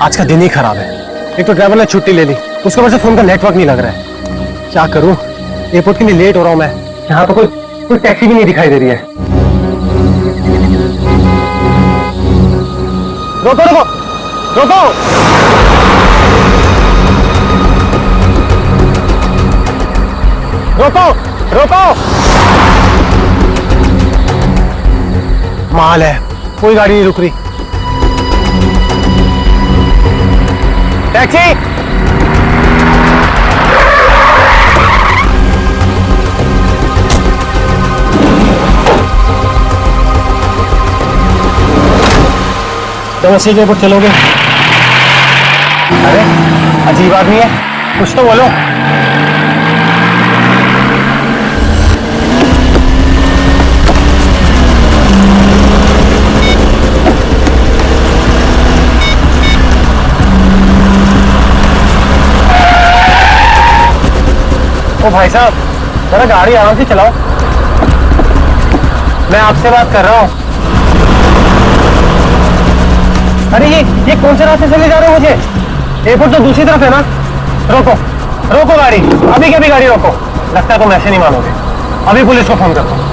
आज का दिन ही खराब है। एक तो ड्राइवर ने छुट्टी ले ली, उसके वजह से फोन का नेटवर्क नहीं लग रहा है। क्या करूं, एयरपोर्ट के लिए लेट हो रहा हूं मैं। यहाँ तो कोई टैक्सी भी नहीं दिखाई दे रही है। रोको रोको रोको, रोको रोको। माल है, कोई गाड़ी नहीं रुक रही। टैक्सी, तो वैसे एयरपोर्ट चलोगे? अरे अजीब आदमी है, कुछ तो बोलो। ओ भाई साहब, जरा गाड़ी आराम से चलाओ, मैं आपसे बात कर रहा हूँ। अरे ये कौन से रास्ते से ले जा रहे हो मुझे? एयरपोर्ट तो दूसरी तरफ है ना। रोको रोको गाड़ी, अभी के अभी गाड़ी रोको। लगता है तुम ऐसे नहीं मानोगे, अभी पुलिस को फोन करता हूँ।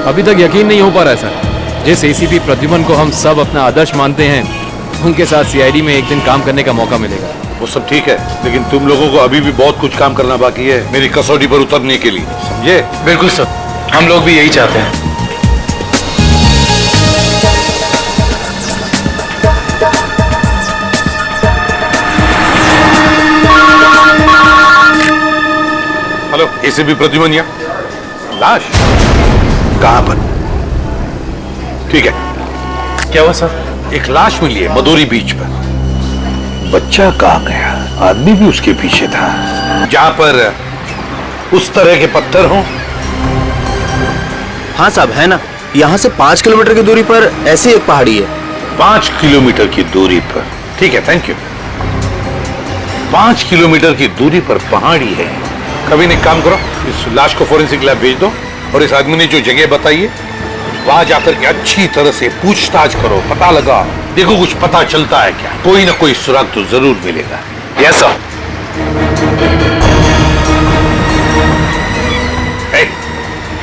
अभी तक यकीन नहीं हो पा रहा है सर। जिस एसीपी प्रद्युमन को हम सब अपना आदर्श मानते हैं, उनके साथ सीआईडी में एक दिन काम करने का मौका मिलेगा। वो सब ठीक है, लेकिन तुम लोगों को अभी भी बहुत कुछ काम करना बाकी है मेरी कसौटी पर उतरने के लिए, समझे? बिल्कुल सर, हम लोग भी यही चाहते हैं। हेलो, एसीपी प्रद्युमन यहाँ। लाश कहाँ पर? ठीक है। क्या हुआ सर? एक लाश मिली है मदोरी बीच पर। बच्चा कहाँ गया? आदमी भी उसके पीछे था। जहां पर उस तरह के पत्थर हो। हाँ साहब, है ना, यहाँ से 5 किलोमीटर की दूरी पर ऐसी एक पहाड़ी है। 5 किलोमीटर की दूरी पर? ठीक है, थैंक यू। 5 किलोमीटर की दूरी पर पहाड़ी है। कभी एक काम करो, इस लाश को फोरेंसिक लैब भेज दो और इस आदमी ने जो जगह बताई है वहां जाकर के अच्छी तरह से पूछताछ करो, पता लगा, देखो कुछ पता चलता है क्या। कोई ना कोई सुराग तो जरूर मिलेगा। Yes sir.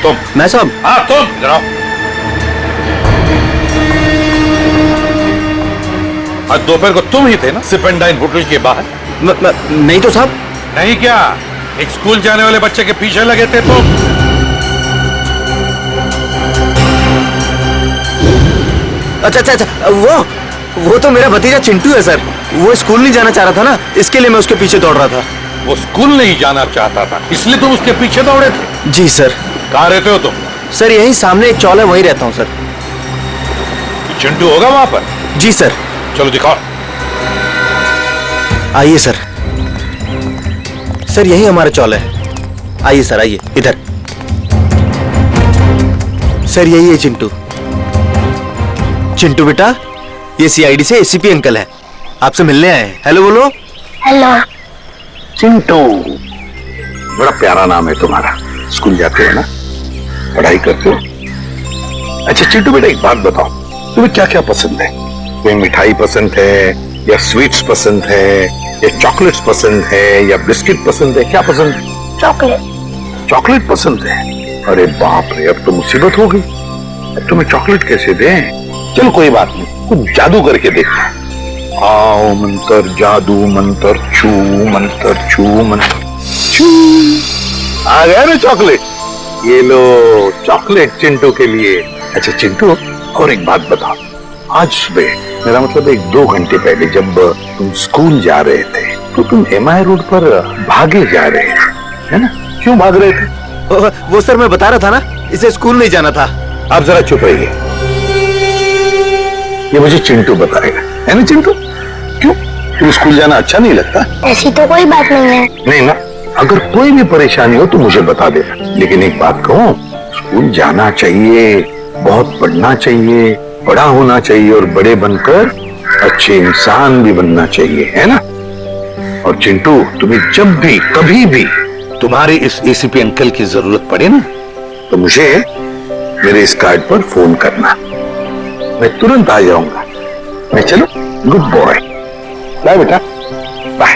तुम? मैं साहब? हाँ तुम, जरा आज दोपहर को तुम ही थे ना सिपेंडाइन होटल के बाहर? नहीं तो साहब। नहीं क्या? एक स्कूल जाने वाले बच्चे के पीछे लगे थे तुम? अच्छा, वो तो मेरा भतीजा चिंटू है सर। वो स्कूल नहीं जाना चाह रहा था ना, इसके लिए मैं उसके पीछे दौड़ रहा था। वो स्कूल नहीं जाना चाहता था, इसलिए तुम उसके पीछे दौड़े थे? जी सर। कहाँ रहते हो तुम? सर यहीं सामने एक चौल है, वहीं रहता हूँ सर। चिंटू होगा वहां पर? जी सर। चलो दिखाओ। आइए सर। सर यही हमारा चौल है। आइए सर, आइए इधर। सर यही है चिंटू। चिंटू बेटा, ये सीआईडी से एसीपी अंकल है, आपसे मिलने आए हैं। हेलो बोलो। हेलो। चिंटू, बड़ा प्यारा नाम है तुम्हारा। स्कूल जाते हो ना, पढ़ाई करते हो? अच्छा चिंटू बेटा, एक बात बताओ, तुम्हें क्या क्या पसंद है? कोई मिठाई पसंद है या स्वीट्स पसंद है या चॉकलेट्स पसंद है या बिस्किट पसंद है? क्या पसंद है? चॉकलेट। चॉकलेट पसंद है? अरे बाप रे, अब तो मुसीबत हो गई। अब तुम्हें चॉकलेट कैसे दें? चलो कोई बात नहीं, कुछ जादू करके देखो। आओ मंत्र जादू मंत्र छू मंत्र छू मंत्र छू। आ गया ना चॉकलेट? ये लो चॉकलेट चिंटू के लिए। अच्छा चिंटू, और एक बात बताओ, आज सुबह, मेरा मतलब 1-2 घंटे पहले जब तुम स्कूल जा रहे थे तो तुम एमआई रोड पर भागे जा रहे थे, है ना? क्यों भाग रहे थे? वो सर मैं बता रहा था ना, इसे स्कूल नहीं जाना था। आप जरा चुप रहिए, ये मुझे चिंटू बताएगा, है ना चिंटू? क्यों, तुम स्कूल जाना अच्छा नहीं लगता? ऐसी तो कोई बात नहीं है। नहीं ना, अगर कोई भी परेशानी हो तो मुझे बता देना। लेकिन एक बात कहूं, स्कूल जाना चाहिए, बहुत पढ़ना चाहिए, बड़ा होना चाहिए और बड़े बनकर अच्छे इंसान भी बनना चाहिए, है ना? और चिंटू, तुम्हें जब भी कभी भी तुम्हारे इस एसीपी अंकल की जरूरत पड़े ना, तो मुझे मेरे इस कार्ड पर फोन करना, मैं तुरंत आ जाऊंगा। मैं चलो, गुड बॉय, बाय बेटा, बाय।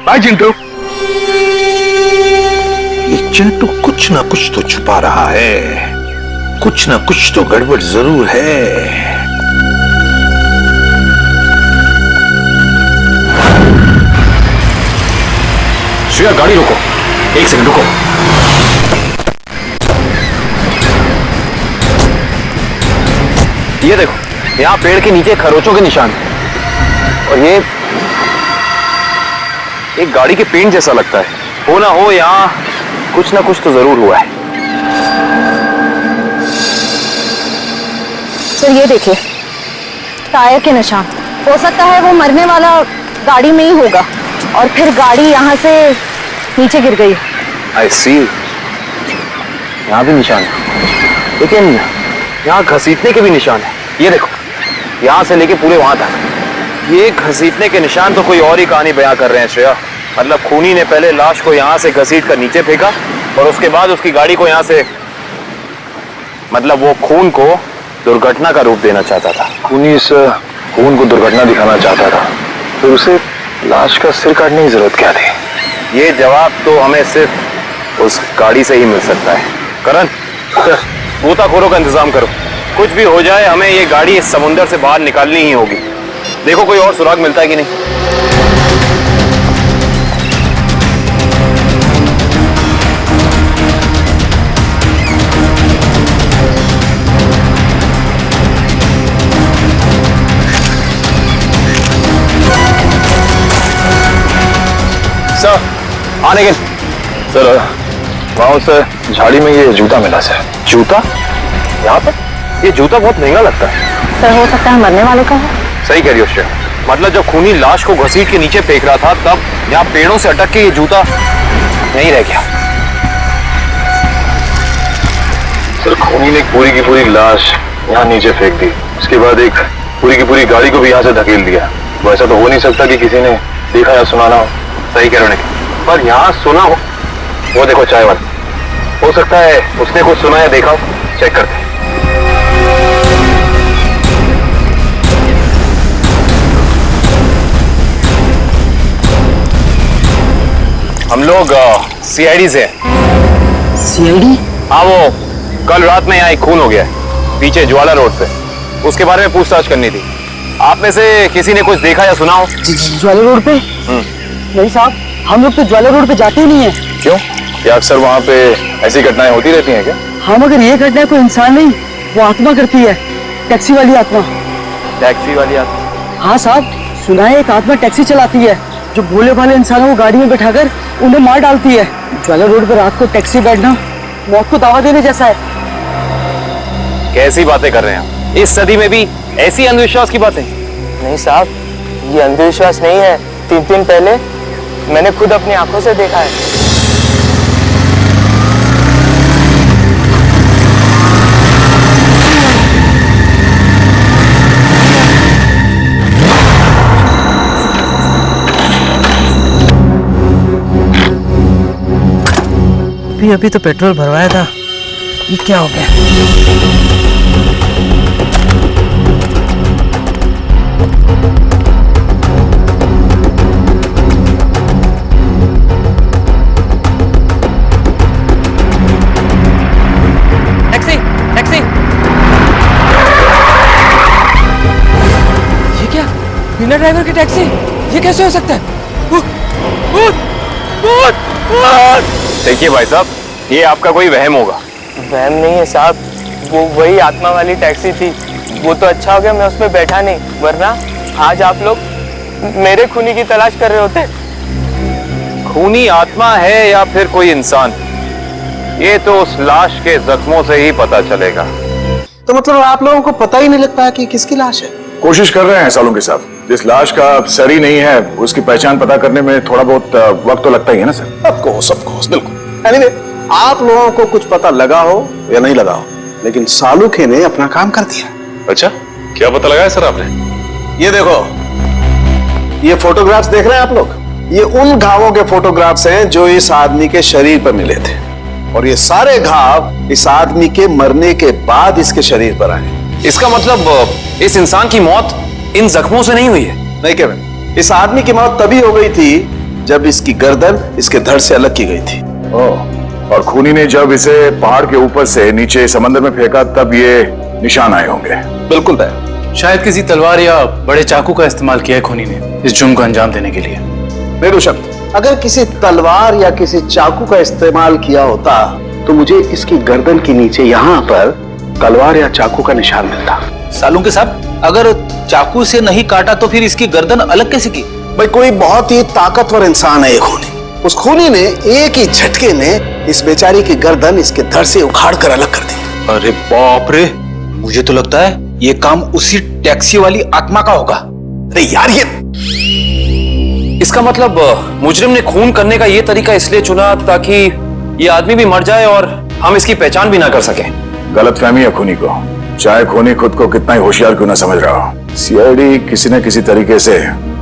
बाय चिंटू। ये चिंटू कुछ ना कुछ तो छुपा रहा है, कुछ ना कुछ तो गड़बड़ जरूर है। श्रेया, गाड़ी रोको, एक सेकंड रुको। ये देखो, यहाँ पेड़ के नीचे खरोचों के निशान हैं। और ये एक गाड़ी के पेंट जैसा लगता है। हो ना हो यहाँ कुछ ना कुछ तो जरूर हुआ है। सर ये देखिए, टायर के निशान। हो सकता है वो मरने वाला गाड़ी में ही होगा और फिर गाड़ी यहाँ से नीचे गिर गई। आई सी, यहाँ भी निशान है, लेकिन यहाँ घसीटने के भी निशान है। ये देखो, यहाँ से लेके पूरे वहां तक ये घसीटने के निशान तो कोई और ही कहानी बयां कर रहे हैं श्रेया। मतलब खूनी ने पहले लाश को यहाँ से घसीट कर नीचे फेंका और उसके बाद उसकी गाड़ी को यहाँ से, मतलब वो खून को दुर्घटना का रूप देना चाहता था। खूनी इस खून को दुर्घटना दिखाना चाहता था, फिर उसे लाश का सिर काटने की जरूरत क्या थी? ये जवाब तो हमें सिर्फ उस गाड़ी से ही मिल सकता है। करण, गोताखोरों का इंतजाम करो। कुछ भी हो जाए, हमें ये गाड़ी इस समुंदर से बाहर निकालनी ही होगी। देखो कोई और सुराग मिलता है कि नहीं। सर, आने के सर, वहां से झाड़ी में ये जूता मिला सर। जूता यहाँ पर? ये जूता बहुत महंगा लगता है। सर हो सकता है मरने वाले का हो। सही कह रही हो श्रेया। मतलब जब खूनी लाश को घसीट के नीचे फेंक रहा था, तब यहाँ पेड़ों से अटक के ये जूता नहीं रह गया। सर, खूनी ने पूरी की पूरी लाश यहाँ नीचे फेंक दी, उसके बाद एक पूरी की पूरी गाड़ी को भी यहाँ से धकेल दिया। वैसा तो हो नहीं सकता कि किसी ने देखा या सुना ना हो। सही कह रहे हो, पर यहाँ सुना हो। वो देखो चाय वाला, हो सकता है उसने कुछ सुना या देखा हो। चेक करते हैं। हम लोग सीआईडी से हैं। सीआईडी? हाँ, वो कल रात में यहाँ एक खून हो गया है पीछे ज्वाला रोड पे, उसके बारे में पूछताछ करनी थी। आप में से किसी ने कुछ देखा या सुना हो? ज्वाला रोड पे? नहीं साहब, हम लोग तो ज्वाला रोड पे जाते ही नहीं है। क्यों? क्या अक्सर वहाँ पे ऐसी घटनाएं होती रहती हैं क्या? हाँ, मगर ये घटना कोई इंसान नहीं, वो आत्मा करती है। टैक्सी वाली आत्मा। टैक्सी वाली आत्मा? हाँ साहब, सुना है एक आत्मा टैक्सी चलाती है जो भोले भाले इंसानों को गाड़ी में बैठाकर उन्हें मार डालती है। ज्वाला रोड पर रात को टैक्सी बैठना मौत को दावा देने जैसा है। कैसी बातें कर रहे हैं आप? इस सदी में भी ऐसी अंधविश्वास की बातें? नहीं साहब, ये अंधविश्वास नहीं है। 3 दिन पहले मैंने खुद अपनी आंखों से देखा है। अभी तो पेट्रोल भरवाया था, ये क्या हो गया? Taxi, taxi! ये क्या? बिना ड्राइवर की टैक्सी? ये कैसे हो सकता है? देखिए भाई साहब, ये आपका कोई वहम होगा। वहम नहीं है साहब, वो वही आत्मा वाली टैक्सी थी। वो तो अच्छा हो गया मैं उसमें बैठा नहीं, वरना आज आप लोग मेरे खूनी की तलाश कर रहे होते। खूनी आत्मा है या फिर कोई इंसान, ये तो उस लाश के जख्मों से ही पता चलेगा। तो मतलब आप लोगों को पता ही नहीं लग पाया कि किसकी लाश है? कोशिश कर रहे हैं सालों के साथ। जिस लाश का सर ही नहीं है, उसकी पहचान पता करने में थोड़ा बहुत वक्त तो लगता ही है ना सर। ऑफकोर्स, बिल्कुल। एनीवे, आप लोगों को कुछ पता लगा हो या नहीं लगा हो, लेकिन सालुखे ने अपना काम कर दिया। अच्छा, क्या पता लगाया सर आपने? ये देखो, ये फोटोग्राफ्स देख रहे हैं आप लोग? ये उन घावों के फोटोग्राफ्स हैं जो इस आदमी के शरीर पर मिले थे, और ये सारे घाव इस आदमी के मरने के बाद इसके शरीर पर आए। इसका मतलब इस इंसान की मौत इन जख्मों से नहीं हुई है? नहीं केविन, इस आदमी की मौत तभी हो गई थी जब इसकी गर्दन इसके धड़ से अलग की गई थी। और खूनी ने जब इसे पहाड़ के ऊपर से नीचे समंदर में फेंका तब ये निशान आए होंगे। बिल्कुल दया। शायद किसी तलवार या बड़े चाकू का इस्तेमाल किया है खूनी ने इस जुर्म को अंजाम देने के लिए। बेशक, अगर किसी तलवार या किसी चाकू का इस्तेमाल किया होता तो मुझे इसकी गर्दन के नीचे यहाँ पर तलवार या चाकू का निशान मिलता। सालुंके साहब, अगर चाकू से नहीं काटा तो फिर इसकी गर्दन अलग कैसे की? भाई, कोई बहुत ही ताकतवर इंसान है ये खूनी। उस खूनी ने एक ही झटके में इस बेचारी की गर्दन इसके धड़ से उखाड़ कर अलग कर दी। अरे बाप रे, मुझे तो लगता है ये काम उसी टैक्सी वाली आत्मा का होगा। अरे यार, ये इसका मतलब मुजरिम ने खून करने का ये तरीका इसलिए चुना ताकि ये आदमी भी मर जाए और हम इसकी पहचान भी ना कर सके। गलतफहमी है खूनी को, चाहे खूनी खुद को कितना ही होशियार क्यों ना समझ रहा हो। सीआईडी किसी न किसी तरीके से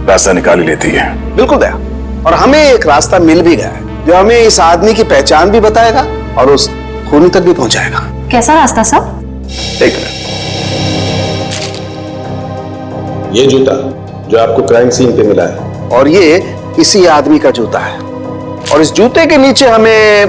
रास्ता निकाल ही लेती है। बिल्कुल दया, और हमें एक रास्ता मिल भी गया है जो हमें इस आदमी की पहचान भी बताएगा और उस खूनी तक भी पहुंचाएगा। कैसा रास्ता साहब? एक मिनट, ये जूता जो आपको क्राइम सीन पे मिला है और ये इसी आदमी का जूता है, और इस जूते के नीचे हमें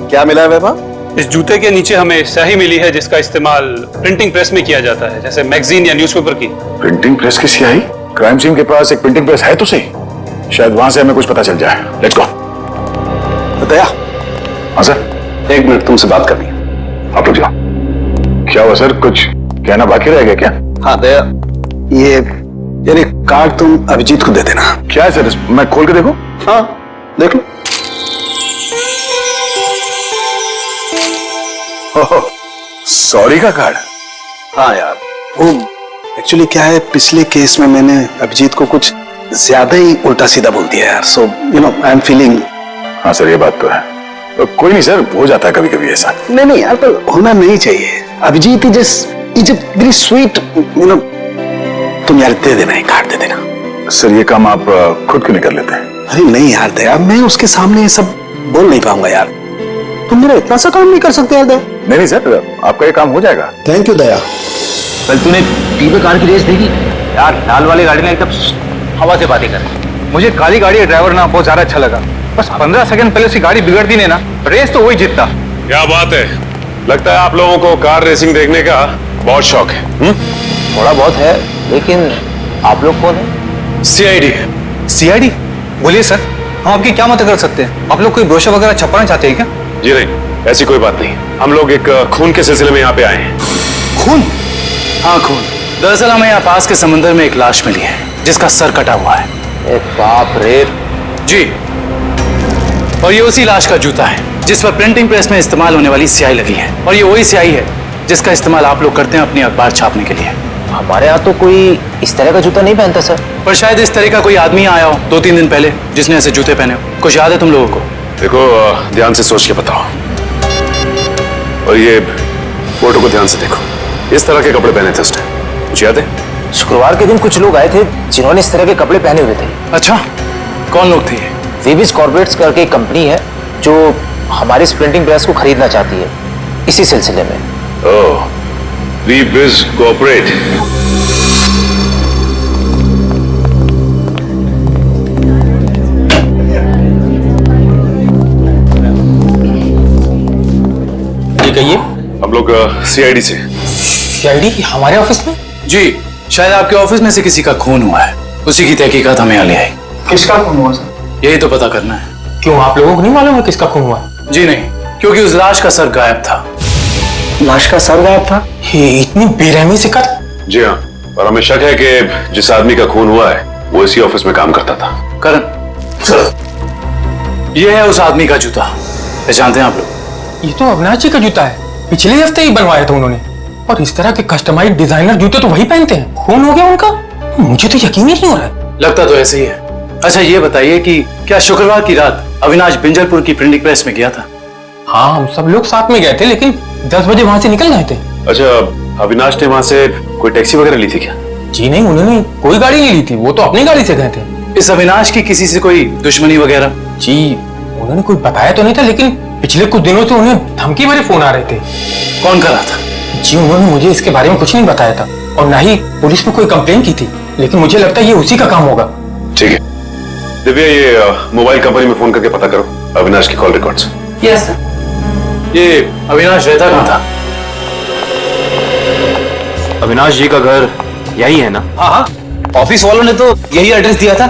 क्या मिला है वैभव? इस जूते के नीचे हमें स्याही मिली है जिसका इस्तेमाल प्रिंटिंग प्रेस में किया जाता है, जैसे मैगजीन या न्यूज़पेपर की। प्रिंटिंग प्रेस की स्याही? क्राइम सीन के पास एक प्रिंटिंग प्रेस है तो सही, शायद वहां से हमें कुछ पता चल जाए। Let's go. दया। हाँ सर। एक मिनट, तुमसे बात करनी है। आप लोग जाओ। क्या हुआ सर, कुछ कहना बाकी रह गया क्या? हाँ दया, ये यानी कार्ड तुम अभिजीत को दे देना। क्या है सर, मैं खोल के देखूं? हाँ, देख लो। सॉरी का कार्ड? हाँ यार, वो एक्चुअली क्या है, पिछले केस में मैंने अभिजीत को कुछ ज्यादा ही उल्टा सीधा बोल दिया यार, so you know I am feeling. हाँ सर, ये बात तो है। तो कोई नहीं सर, हो जाता है कभी कभी ऐसा। नहीं यार, पर होना नहीं चाहिए। Abhijit is very sweet, you know. तुम यार दे देना, एक कार्ड दे देना। सर, ये काम आप खुद क्यों नहीं कर लेते? अरे नहीं यार दया, मैं उसके सामने ये सब बोल नहीं पाऊंगा यार। तुम मेरा इतना सा काम नहीं कर सकते यार दया। नहीं सर, आपका ये काम हो जाएगा। थैंक यू दया। कल तूने टीवी कार की रेस देखी यार? लाल वाली गाड़ी ने एकदम हवा से बातें कर। मुझे काली गाड़ी का ड्राइवर ना बहुत ज्यादा अच्छा लगा। बस 15 सेकंड पहले उसकी गाड़ी बिगड़ती नहीं ना, रेस तो वही जीतता। क्या बात है, लगता है आप लोगों को कार रेसिंग देखने का बहुत शौक है। थोड़ा बहुत है, लेकिन आप लोग कौन है? सीआईडी। सीआईडी? बोलिए सर, हम आपकी क्या मदद कर सकते हैं? आप लोग कोई ब्रोशर वगैरह छपवाना चाहते हैं क्या? जी नहीं, ऐसी कोई बात नहीं। हम लोग एक खून के सिलसिले में यहाँ पे आए हैं। खून? हाँ, खून। दरअसल हमें यहाँ पास के समंदर में एक लाश मिली है जिसका सर कटा हुआ है। बाप रे। जी, और ये उसी लाश का जूता है जिस पर प्रिंटिंग प्रेस में इस्तेमाल होने वाली स्याही लगी है, और ये वही स्याही है जिसका इस्तेमाल आप लोग करते हैं अपनी अखबार छापने के लिए। हमारे यहाँ तो कोई इस तरह का जूता नहीं पहनता सर। पर शायद इस तरह का कोई आदमी आया हो 2-3 दिन पहले जिसने ऐसे जूते पहने हो। कुछ याद है तुम लोगों को? देखो, ध्यान से सोच के बताओ, और ये फोटो को ध्यान से देखो। इस तरह के कपड़े पहने थे उसने, कुछ याद है? शुक्रवार के दिन कुछ लोग आए थे जिन्होंने इस तरह के कपड़े पहने हुए थे। अच्छा, कौन लोग थे ये? वीबिज कॉर्पोरेट्स करके एक कंपनी है जो हमारी इस प्रिंटिंग प्रेस को खरीदना चाहती है, इसी सिलसिले में। ओह, वीबिज कॉर्पोरेट। ये कहिए। हम लोग सीआईडी से। सीआईडी हमारे ऑफिस में? जी, शायद आपके ऑफिस में से किसी का खून हुआ है, उसी की तहकीकात हमें यहाँ ले आई। किसका खून हुआ सर? यही तो पता करना है। क्यों, आप लोगों को नहीं मालूम है किसका खून हुआ? जी नहीं, क्योंकि उस लाश का सर गायब था। लाश का सर गायब था? ये इतनी बेरहमी से कर? जी हाँ, और हमें शक है कि जिस आदमी का खून हुआ है वो इसी ऑफिस में काम करता था। करण सर, ये है उस आदमी का जूता, पहचानते हैं आप लोग? ये तो अविनाश जी का जूता है, पिछले हफ्ते ही बनवाया था उन्होंने। और इस तरह के कस्टमाइज्ड डिजाइनर जूते तो वही पहनते हैं। खून हो गया उनका? मुझे तो यकीन ही नहीं हो रहा है। लगता तो ऐसे ही है। अच्छा ये बताइए कि क्या शुक्रवार की रात अविनाश बिंजलपुर की प्रिंटिंग प्रेस में गया था? हाँ, हम सब लोग साथ में गए थे, लेकिन 10 बजे वहां से निकल गए थे। अच्छा, अविनाश ने वहां से कोई टैक्सी वगैरह ली थी क्या? जी नहीं, उन्होंने कोई गाड़ी नहीं ली थी, वो तो अपनी गाड़ी से गए थे। इस अविनाश की किसी से कोई दुश्मनी वगैरह? जी उन्होंने कोई बताया तो नहीं था, लेकिन पिछले कुछ दिनों से उन्हें धमकी भरे फोन आ रहे थे। कौन कर रहा था? जी उन्होंने मुझे इसके बारे में कुछ नहीं बताया था और ना ही पुलिस में कोई कंप्लेन की थी, लेकिन मुझे लगता है ये उसी का काम होगा। ठीक है दिव्या, ये मोबाइल कंपनी में फोन करके पता करो अविनाश की कॉल रिकॉर्ड्स। Yes sir. ये अविनाश रहता कहाँ था? अविनाश जी का घर यही है ना? हाँ हाँ, ऑफिस वालों ने तो यही एड्रेस दिया था।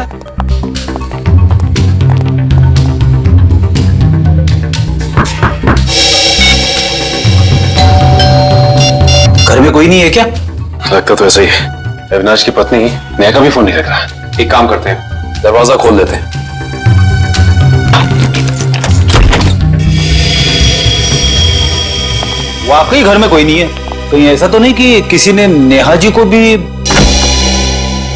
घर में कोई नहीं है क्या? लगता तो ऐसा ही है। अविनाश की पत्नी नेहा का भी फोन नहीं लग रहा। एक काम करते हैं, दरवाजा खोल देते हैं। वाकई घर में कोई नहीं है। कहीं ऐसा तो नहीं कि किसी ने नेहा जी को भी?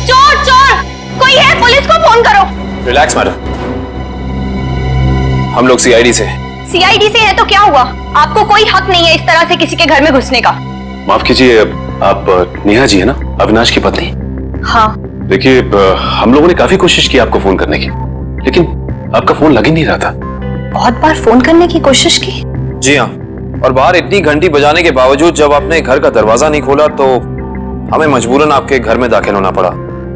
चोर चोर कोई है, पुलिस को फोन करो। रिलैक्स मैडम, हम लोग सीआईडी से। सीआईडी से है तो क्या हुआ? आपको कोई हक नहीं है इस तरह से किसी के घर में घुसने का। माफ कीजिए, आप नेहा जी है ना, अविनाश की पत्नी? हाँ। देखिए हम लोगों ने काफी कोशिश की आपको फोन करने की, लेकिन आपका फोन लग ही नहीं रहा था। बहुत बार फोन करने की कोशिश की? जी हाँ, और बाहर इतनी घंटी बजाने के बावजूद जब आपने घर का दरवाजा नहीं खोला तो हमें मजबूरन आपके घर में दाखिल होना पड़ा।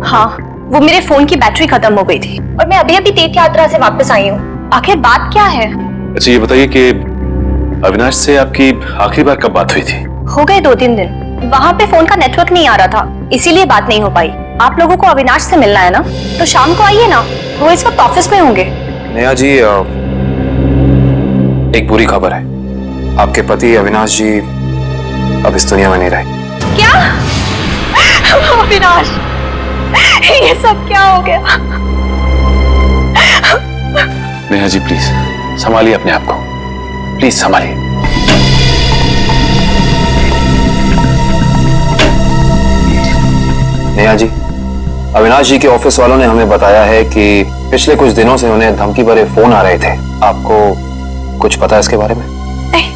हाँ, वो मेरे फोन की बैटरी खत्म हो गई थी और मैं अभी अभी तीर्थ यात्रा से वापस आई हूँ। आखिर बात क्या है? अच्छा ये बताइए कि अविनाश से आपकी आखिरी बार कब बात हुई थी? हो गए 2-3 दिन। वहाँ पे फोन का नेटवर्क नहीं आ रहा था, इसीलिए बात नहीं हो पाई। आप लोगों को अविनाश से मिलना है ना, तो शाम को आइए ना, वो इस वक्त ऑफिस में होंगे। नेहा जी, एक बुरी खबर है, आपके पति अविनाश जी अब इस दुनिया में नहीं रहे। क्या? अविनाश, ये सब क्या हो गया? नेहा जी प्लीज संभालिए अपने आप को, प्लीज संभालिए। नेहा जी, अविनाश जी के ऑफिस वालों ने हमें बताया है कि पिछले कुछ दिनों से उन्हें धमकी भरे फोन आ रहे थे। आपको कुछ पता है इसके बारे में? नहीं,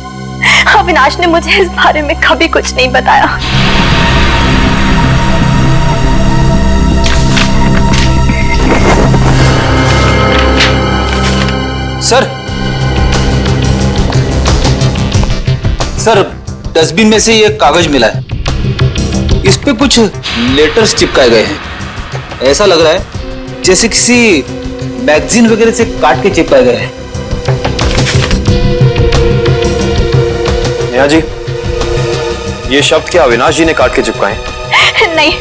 अविनाश ने मुझे इस बारे में कभी कुछ नहीं बताया। सर, डस्टबिन में से ये कागज मिला है, इस पे कुछ लेटर्स चिपकाए गए हैं। ऐसा लग रहा है जैसे किसी मैगजीन वगैरह से काट के चिपकाए गए हैं। नेहा जी, ये शब्द क्या अविनाश जी ने काट के चिपकाए? नहीं,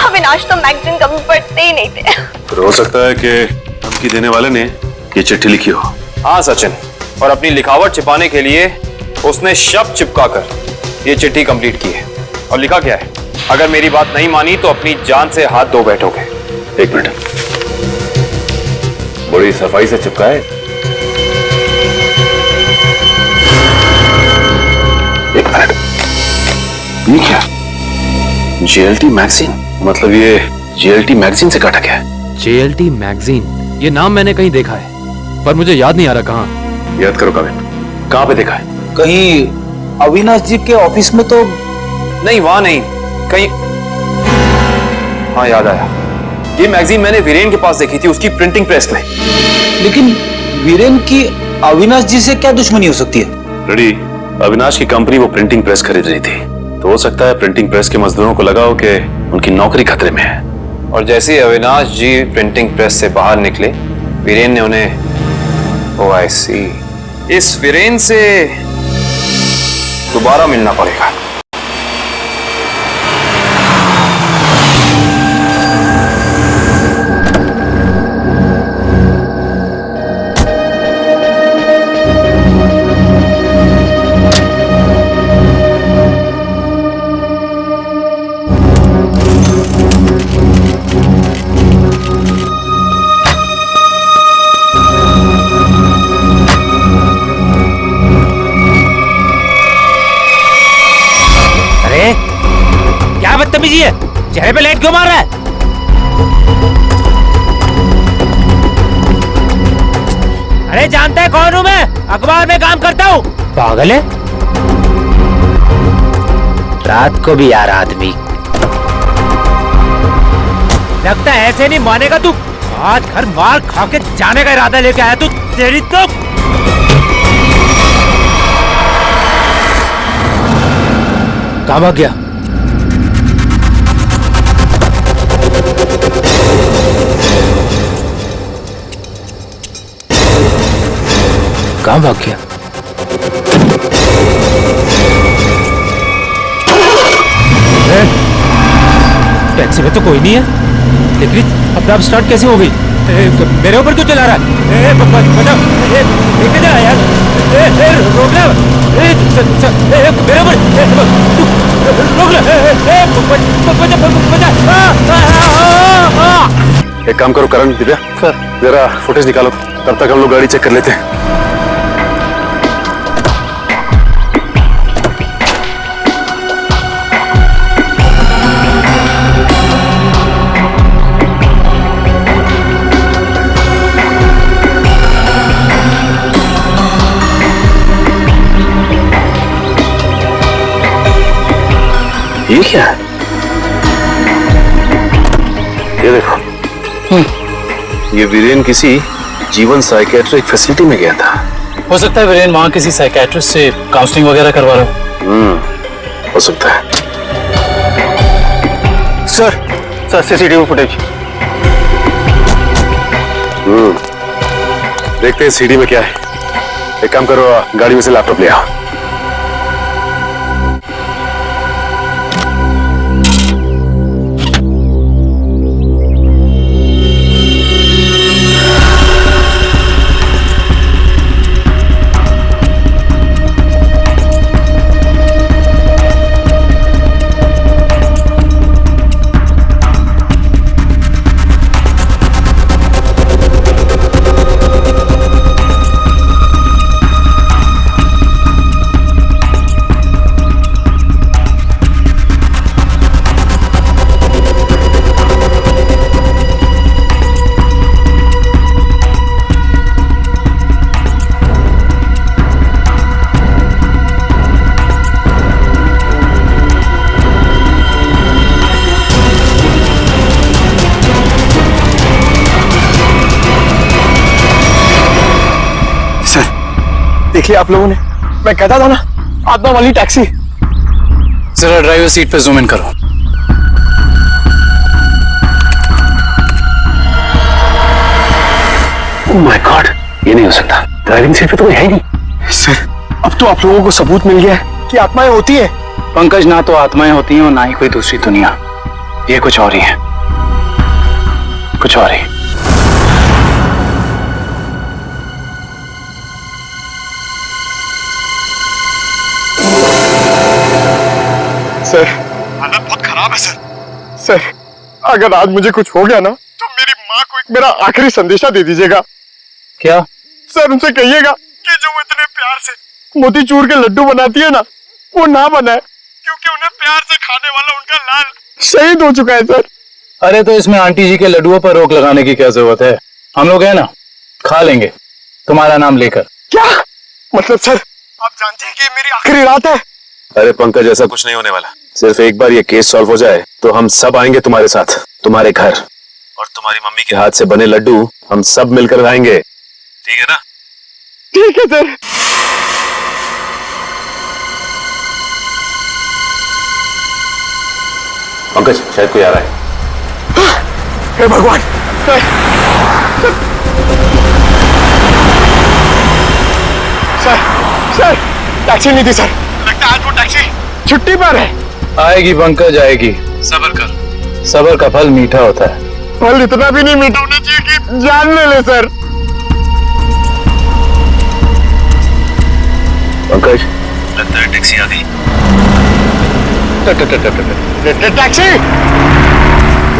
अविनाश तो मैगजीन कभी पढ़ते ही नहीं थे। फिर हो सकता है कि धमकी देने वाले ने ये चिट्ठी लिखी हो। हाँ सचिन, और अपनी लिखावट छिपाने के लिए उसने शब्द चिपकाकर ये चिट्ठी कंप्लीट की है। और लिखा क्या है? अगर मेरी बात नहीं मानी तो अपनी जान से हाथ धो बैठोगे। एक मिनट, बड़ी सफाई से चिपका है। एक मिनट, ये क्या? जेएलटी मैगजीन, मतलब ये जेएलटी मैगजीन से काटा गया है। जेएलटी मैगजीन, ये नाम मैंने कहीं देखा है पर मुझे याद नहीं आ रहा कहाँ। याद करो काविन, कहाँ पे देखा है? कहीं अविनाश जी के ऑफिस में तो नहीं, वहां नहीं, कहीं। हाँ याद आया, ये मैगजीन मैंने वीरेन के पास देखी थी, उसकी प्रिंटिंग प्रेस में। लेकिन वीरेन की अविनाश जी से क्या दुश्मनी हो सकती है? रेडी, अविनाश की कंपनी वो प्रिंटिंग प्रेस खरीद रही थी, तो हो सकता है प्रिंटिंग प्रेस के मजदूरों को लगा हो कि उनकी नौकरी खतरे में है। और जैसे ही अविनाश जी प्रिंटिंग प्रेस से बाहर निकले, वीरेन ने उन्हें, ओह आई सी, इस वीरेन से दोबारा मिलना पड़ेगा। बदतमीजी है, चेहरे पे लाइट क्यों मार रहा है? अरे जानता है कौन हूं मैं? अखबार में काम करता हूं। पागल है? रात को भी यार आदमी। लगता है ऐसे नहीं मानेगा तू। आज घर मार खा के जाने का इरादा लेके आया तू। तेरी तो कहाँ भाग गया? कहाँ भाग गया? टैक्सी में तो कोई नहीं है, लेकिन अब स्टार्ट कैसे हो गई? मेरे ऊपर क्यों चला रहा है? बचाओ, लेके जा यार। रोक ले, मेरे ऊपर रोक ले। एक काम करो करण, दिव्या सर जरा फुटेज निकालो, तब तक हम लोग गाड़ी चेक कर लेते हैं। ये क्या है? ये देखो, ये वीरेन किसी जीवन साइकेट्रिक फैसिलिटी में गया था। हो सकता है वीरेन वहां किसी साइकेट्रिस्ट से काउंसलिंग वगैरह करवा रहा हो। हो सकता है। Sir CCTV footage. देखते हैं सीडी में क्या है। एक काम करो, गाड़ी में से लैपटॉप ले आओ। देख लिया आप लोगों ने? मैं कहता था ना, आत्मा वाली टैक्सी। जरा ड्राइवर सीट पे जूम इन करो। ओह माय गॉड, ये नहीं हो सकता। ड्राइविंग सीट पे तो कोई है ही नहीं। सर अब तो आप लोगों को सबूत मिल गया है कि आत्माएं होती है। पंकज, ना तो आत्माएं होती हैं और ना ही कोई दूसरी दुनिया। ये कुछ और ही है, कुछ और ही। सर हालत बहुत खराब है सर। अगर आज मुझे कुछ हो गया ना, तो मेरी माँ को एक मेरा आखिरी संदेशा दे दीजिएगा। क्या? सर उनसे कहिएगा कि जो वो इतने प्यार से मोतीचूर के लड्डू बनाती है ना, वो ना बनाए, क्योंकि उन्हें प्यार से खाने वाला उनका लाल शहीद हो चुका है सर। अरे तो इसमें आंटी जी के लड्डुओं पर रोक लगाने की क्या जरूरत है? हम लोग हैं ना, खा लेंगे तुम्हारा नाम लेकर। क्या मतलब सर, आप जानते हैं कि मेरी आखिरी रात है? अरे पंकज, ऐसा कुछ नहीं होने वाला। सिर्फ एक बार ये केस सॉल्व हो जाए तो हम सब आएंगे तुम्हारे साथ, तुम्हारे घर, और तुम्हारी मम्मी के हाथ से बने लड्डू हम सब मिलकर खाएंगे। ठीक है ना? ठीक है सर। पंकज, शायद कोई आ रहा है। हे भगवान, सर टैक्सी नहीं थी सर। लगता है आज वो टैक्सी छुट्टी पर है। आएगी पंकज, आएगी। सब्र कर, सब्र का फल मीठा होता है। फल इतना भी नहीं मीठा होना चाहिए कि जान ले ले सर। पंकज, लगता है टैक्सी आ गई। टैक्सी,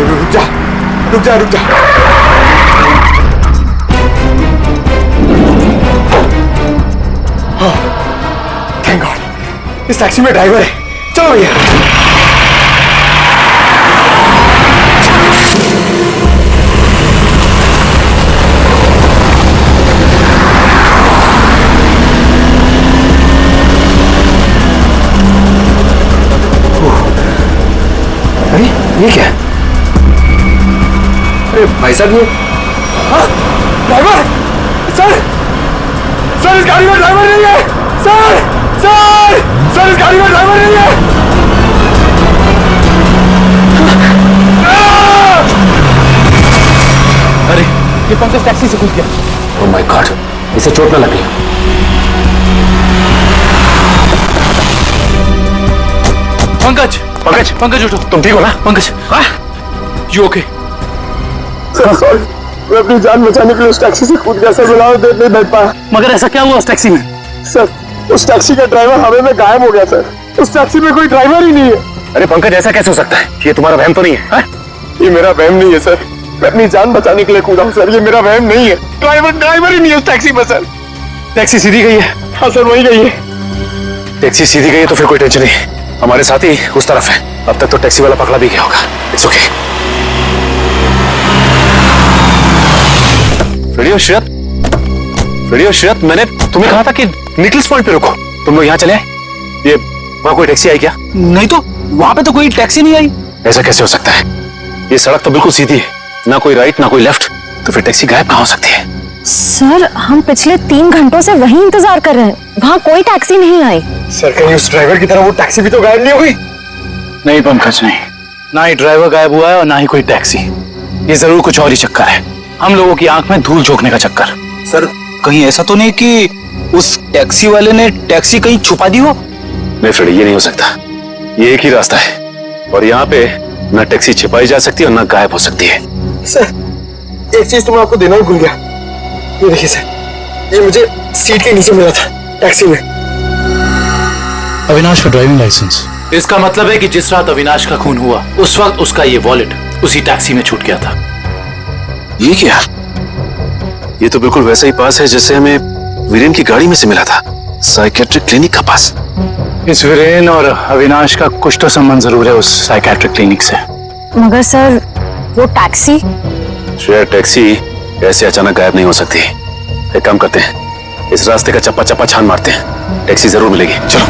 रुक जा रुक जा रुक जा। थैंक गॉड, इस टैक्सी में ड्राइवर है। चलो भैया। ये क्या है? अरे भाई साहब ये ड्राइवर सर सर इस गाड़ी में ड्राइवर नहीं है सर सर सर इस गाड़ी में ड्राइवर नहीं है अरे ये पंकज टैक्सी से कूद गया। ओह माय गॉड, इसे चोट न लगी। पंकज पंकज पंकज उठो। तुम ठीक हो ना? Pankaj you okay? Sir sorry, मैं अपनी जान बचाने के लिए उस टैक्सी से कूद गया सर, मैं देर नहीं बैठ पाया। मगर ऐसा क्या हुआ उस टैक्सी में? सर उस टैक्सी का ड्राइवर हवा में गायब हो गया सर, उस टैक्सी में कोई ड्राइवर ही नहीं है। अरे पंकज ऐसा कैसे हो सकता है? ये तुम्हारा वहम तो नहीं है? ये मेरा वहम नहीं है सर, मैं अपनी जान बचाने के लिए कूदा हूँ सर, ये मेरा वहम नहीं है। ड्राइवर ही नहीं है उस टैक्सी में सर। टैक्सी सीधी गई है? हाँ सर वही गई है। टैक्सी सीधी गई है तो फिर कोई टेंशन नहीं, हमारे साथ ही उस तरफ है। अब तक तो टैक्सी वाला पकड़ा भी गया होगा। It's okay. रेडियो श्रेयत, मैंने तुम्हें कहा था कि निकलिस पॉइंट पे रुको। तुम लोग यहाँ चले आए? ये वहां कोई टैक्सी आई क्या? नहीं तो वहां पे तो कोई टैक्सी नहीं आई। ऐसा कैसे हो सकता है? ये सड़क तो बिल्कुल सीधी है, ना कोई राइट ना कोई लेफ्ट, तो फिर टैक्सी गायब कहाँ हो सकती है? सर हम पिछले 3 घंटों से वहीं इंतजार कर रहे हैं, वहाँ कोई टैक्सी नहीं आई। सर कहीं उस ड्राइवर की तरह वो टैक्सी भी तो गायब नहीं हुई? नहीं पंकज नहीं, ना ही ड्राइवर गायब हुआ है और ना ही कोई टैक्सी। ये जरूर कुछ और ही चक्कर है, हम लोगों की आंख में धूल झोंकने का चक्कर। सर कहीं ऐसा तो नहीं कि उस टैक्सी वाले ने टैक्सी कहीं छुपा दी हो? नहीं फ्रेडी, ये नहीं हो सकता। ये एक ही रास्ता है और यहाँ पे ना टैक्सी छिपाई जा सकती है और ना गायब हो सकती है। सर एक चीज तो मैं आपको देना ही भूल गया, ये देखिए सर, ये मुझे सीट के नीचे मिला था टैक्सी में। अविनाश का ड्राइविंग लाइसेंस। इसका मतलब है कि जिस रात अविनाश का खून हुआ उस वक्त उसका ये वॉलेट उसी टैक्सी में छूट गया था। ये क्या? ये तो बिल्कुल वैसा ही पास है जैसे हमें वीरेन की गाड़ी में से मिला था, साइकेट्रिक क्लिनिक का पास। इस वीरेन और अविनाश का कुछ तो संबंध जरूर है उस साइकेट्रिक क्लिनिक से। मगर सर वो टैक्सी? श्रेया, टैक्सी ऐसे अचानक गायब नहीं हो सकती। एक काम करते हैं, इस रास्ते का चप्पा चप्पा छान मारते हैं, टैक्सी जरूर मिलेगी। चलो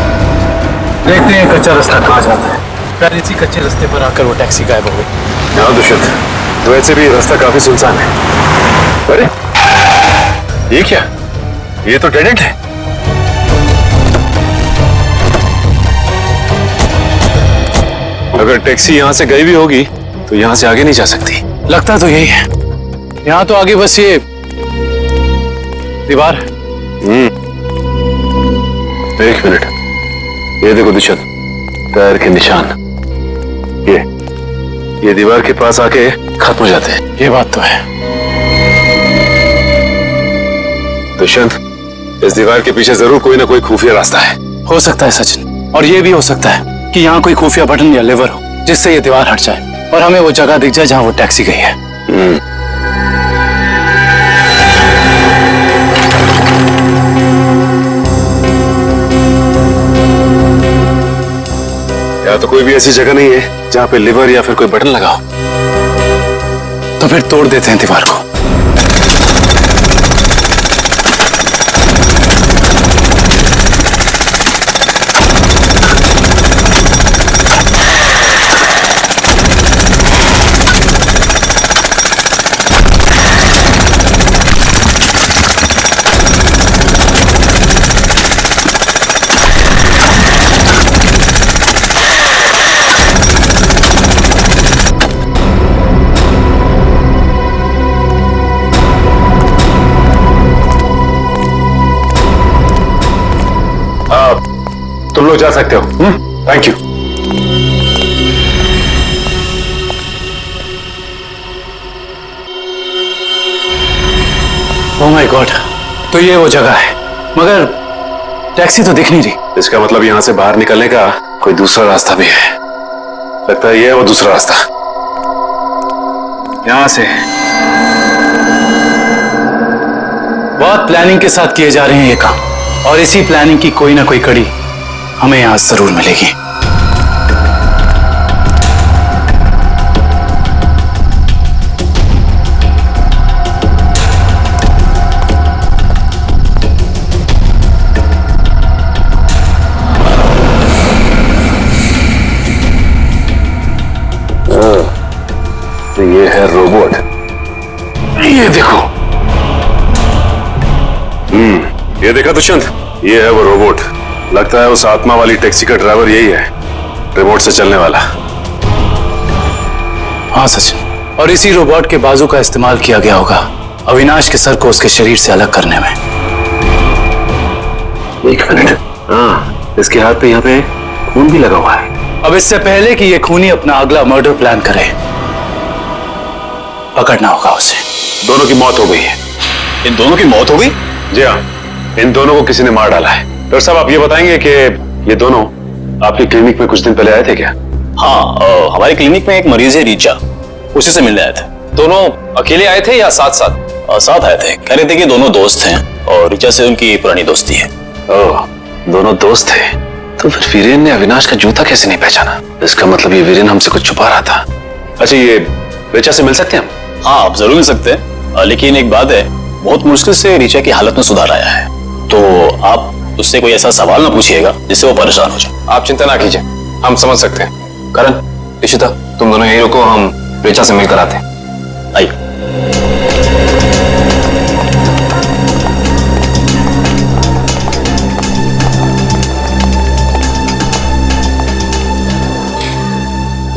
देखते हैं कच्चा रास्ता कहाँ जाता है। शायद इसी कच्चे रास्ते पर आकर वो टैक्सी गायब हो गई। हाँ दुष्यंत, तो वैसे भी रास्ता काफी सुनसान है। अरे ये क्या? ये तो डेड एंड है। अगर टैक्सी यहाँ से गई भी होगी तो यहाँ से आगे नहीं जा सकती। लगता तो यही है, यहाँ तो आगे बस ये दीवार है। एक मिनट, ये देखो दुष्यंत, पैर के निशान ये दीवार के पास आके खत्म हो जाते हैं। ये बात तो है। दुष्यंत, इस दीवार के पीछे जरूर कोई ना कोई खुफिया रास्ता है। हो सकता है सचिन, और ये भी हो सकता है कि यहाँ कोई खुफिया बटन या लेवर हो जिससे ये दीवार हट जाए और हमें वो जगह दिख जाए जहाँ वो टैक्सी गई है। या तो कोई भी ऐसी जगह नहीं है जहाँ पे लिवर या फिर कोई बटन लगा हो। तो फिर तोड़ देते हैं दीवार को। तुम लोग जा सकते हो। Thank you. Oh my God, तो ये वो जगह है, मगर टैक्सी तो दिख नहीं रही। इसका मतलब यहाँ से बाहर निकलने का कोई दूसरा रास्ता भी है। लगता है ये है वो दूसरा रास्ता। यहाँ से बहुत प्लानिंग के साथ किए जा रहे हैं ये काम, और इसी प्लानिंग की कोई ना कोई कड़ी हमें यहां जरूर मिलेगी। तो ये है रोबोट। ये देखो। ये देखा दुष्यंत, ये है वो रोबोट। लगता है उस आत्मा वाली टैक्सी का ड्राइवर यही है, रिमोट से चलने वाला। हाँ सचिन, और इसी रोबोट के बाजू का इस्तेमाल किया गया होगा अविनाश के सर को उसके शरीर से अलग करने में। एक मिनट, हाँ, इसके हाथ पे यहाँ पे खून भी लगा हुआ है। अब इससे पहले कि ये खूनी अपना अगला मर्डर प्लान करे, पकड़ना होगा उसे। दोनों की मौत हो गई है। इन दोनों की मौत हो गई? जी हाँ, इन दोनों को किसी ने मार डाला है। डॉक्टर साहब, आप ये बताएंगे कि ये दोनों आपकी क्लिनिक में कुछ दिन पहले आए थे क्या? हाँ, हमारी क्लिनिक में एक मरीज है रीचा, उसी से मिलने आए थे। दोनों अकेले आए थे या साथ साथ? साथ आए थे। कह रहे थे कि दोनों दोस्त हैं और रीचा से उनकी पुरानी दोस्ती है। ओह, दोनों दोस्त थे। तो फिर वीरेन ने अविनाश का जूता कैसे नहीं पहचाना? इसका मतलब ये वीरेन हमसे कुछ छुपा रहा था। अच्छा, ये रीचा से मिल सकते हैं हम? हाँ, आप जरूर मिल सकते हैं, लेकिन एक बात है, बहुत मुश्किल से रीचा की हालत में सुधार आया है, तो आप उससे कोई ऐसा सवाल ना पूछिएगा जिससे वो परेशान हो जाए। आप चिंता ना कीजिए, हम समझ सकते हैं। करण, इशिता, तुम दोनों यही रुको, हम रीचा से मिलकर आते हैं। आइए।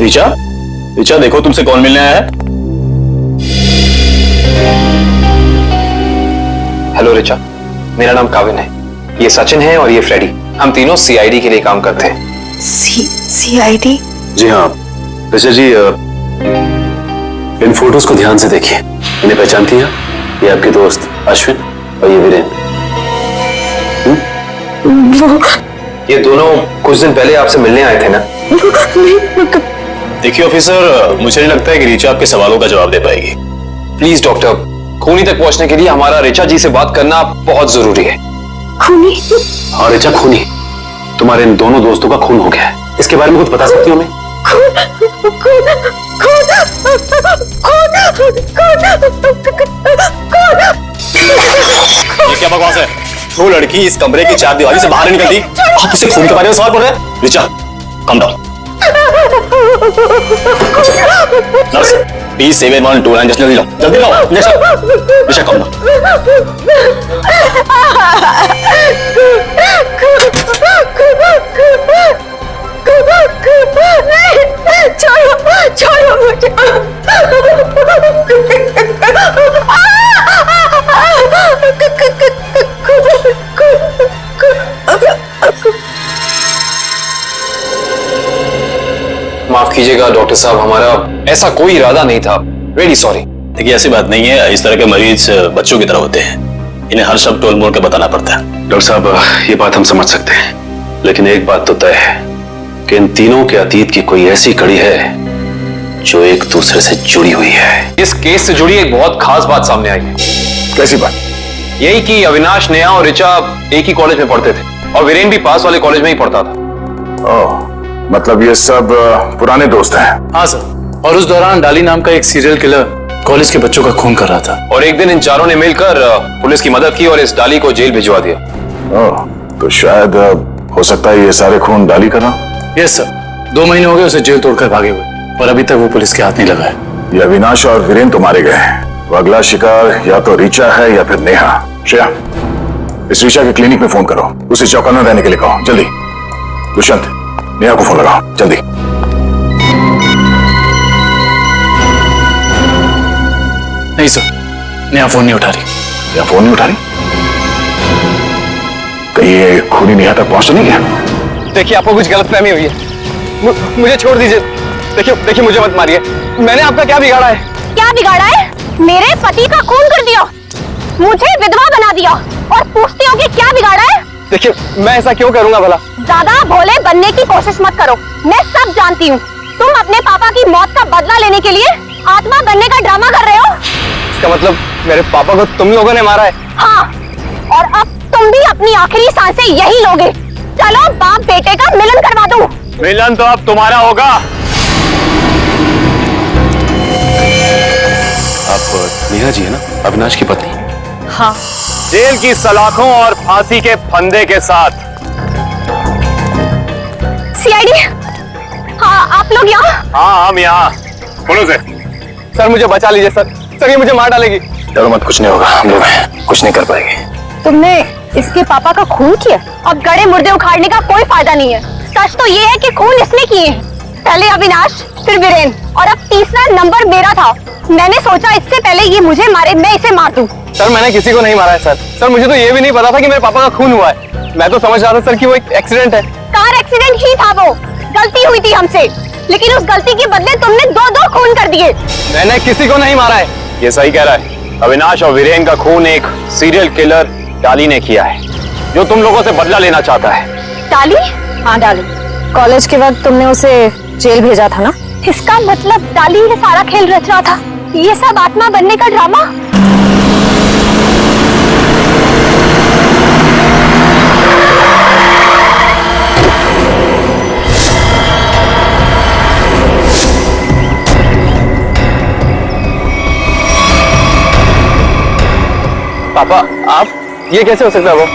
रीचा, रीचा देखो तुमसे कौन मिलने आया है। हेलो रीचा, मेरा नाम काविन है, ये सचिन है और ये फ्रेडी। हम तीनों सीआईडी के लिए काम करते हैं। सीआईडी? जी हाँ। ऋचा जी, इन फोटोज को ध्यान से देखिए। इन्हें पहचानती हैं? ये आपके दोस्त अश्विन और ये वीरेन। ये दोनों कुछ दिन पहले आपसे मिलने आए थे ना? देखिए ऑफिसर, मुझे नहीं लगता है कि रीचा आपके सवालों का जवाब दे पाएगी। प्लीज डॉक्टर, खूनी तक पहुंचने के लिए हमारा रीचा जी से बात करना बहुत जरूरी है। खूनी? हाँ ऋचा, खूनी। तुम्हारे इन दोनों दोस्तों का खून हो गया है। इसके बारे में कुछ बता सकती हो हमें? ये क्या बकवास है? वो लड़की इस कमरे की चार दीवारी से बाहर निकल दी, आप उसे खून के बारे में सवाल कर रहे हैं? Richa, come down. Nurse, please 7129 injection जल्दी लो, जल्दी लो इंजेक्शन। Richa, come down. छोड़ो, छोड़ो मुझे। माफ कीजिएगा डॉक्टर साहब, हमारा ऐसा कोई इरादा नहीं था। Very sorry. देखिए ऐसी बात नहीं है, इस तरह के मरीज बच्चों की तरह होते हैं, इन्हें हर शब्द टोल मोल के बताना पड़ता है। डॉक्टर साहब, ये बात हम समझ सकते हैं, लेकिन एक बात तो तय है कि इन तीनों के अतीत की कोई ऐसी कड़ी है जो एक दूसरे से जुड़ी हुई है। इस केस से जुड़ी एक बहुत खास बात सामने आई है। कैसी बात? यही कि अविनाश, नेहा और ऋचा एक ही कॉलेज में पढ़ते थे और वीरेन भी पास वाले कॉलेज में ही पढ़ता था। ओह, मतलब ये सब पुराने दोस्त हैं? हाँ सर, और उस दौरान डाली नाम का एक सीरियल किलर कॉलेज के बच्चों का खून कर रहा था। और एक दिन इन चारों ने मिलकर पुलिस की मदद की और इस डाली को जेल भिजवा दिया। ओह, तो शायद हो सकता है ये सारे खून डाली का ना? यस सर, 2 महीने हो गए उसे जेल तोड़कर भागे हुए, और अभी तक वो पुलिस के हाथ नहीं लगा है। ये अविनाश और वीरेन तो मारे गए हैं, वो अगला शिकार या तो ऋचा है या फिर नेहा। श्रेया, इस ऋचा के क्लिनिक में फोन करो, उसे चौकन्ना रहने के लिए कहो, जल्दी। दुष्यंत, नेहा को फोन लगाओ, जल्दी। नहीं सर, नेहा फोन नहीं उठा रही। नेहा फोन नहीं उठा रही? कहीं ये खूनी नेहा तक पहुंच तो नहीं गया? देखिए, आपको कुछ गलतफहमी हुई है। मुझे छोड़ दीजिए। देखिए, मुझे मत मारिए। मैंने आपका क्या बिगाड़ा है? क्या बिगाड़ा है? मेरे पति का खून कर दिया, मुझे विधवा बना दिया, और पूछते हो कि क्या बिगाड़ा है? देखिए, मैं ऐसा क्यों करूंगा भला? ज्यादा भोले बनने की कोशिश मत करो, मैं सब जानती हूँ। तुम अपने पापा की मौत का बदला लेने के लिए आत्मा बनने का ड्रामा कर रहे हो। इसका मतलब मेरे पापा को तुम लोगों ने मारा है? हाँ, और अब तुम भी अपनी आखिरी सांसें यही लोगे। चलो बाप बेटे का मिलन करवा दूं। मिलन तो अब तुम्हारा होगा। आप नेहा जी है ना, अविनाश की पत्नी? हाँ। जेल की सलाखों और फांसी के फंदे के साथ। सीआईडी? हाँ, आप लोग यहाँ? हाँ, हम यहाँ। बोलो से। सर मुझे बचा लीजिए सर। सर ये मुझे मार डालेगी। डरो मत, कुछ नहीं होगा, हम लोग हैं, कुछ नहीं कर पाएंगे। तुमने इसके पापा का खून किया? अब गड़े मुर्दे उखाड़ने का कोई फायदा नहीं है। सच तो ये है कि खून इसने किए हैं। पहले अविनाश, फिर वीरेन, और अब तीसरा नंबर मेरा था। मैंने सोचा इससे पहले ये मुझे मारे, मैं इसे मार दूं। सर मैंने किसी को नहीं मारा है सर। सर मुझे तो ये भी नहीं पता था कि मेरे पापा का खून हुआ है। मैं तो समझ रहा था सर कि वो एक एक्सीडेंट है। कार एक्सीडेंट ही था वो, गलती हुई थी हमसे, लेकिन उस गलती के बदले तुमने दो खून कर दिए। मैंने किसी को नहीं मारा है। ये सही कह रहा है। अविनाश और वीरेन का खून एक सीरियल किलर डाली ने किया है, जो तुम लोगों से बदला लेना चाहता है। डाली? हाँ डाली। कॉलेज के वक्त तुमने उसे जेल भेजा था ना? इसका मतलब डाली ये सारा खेल रच रहा था। ये सब आत्मा बनने का ड्रामा। पापा आप, ये कैसे हो सकता है? वो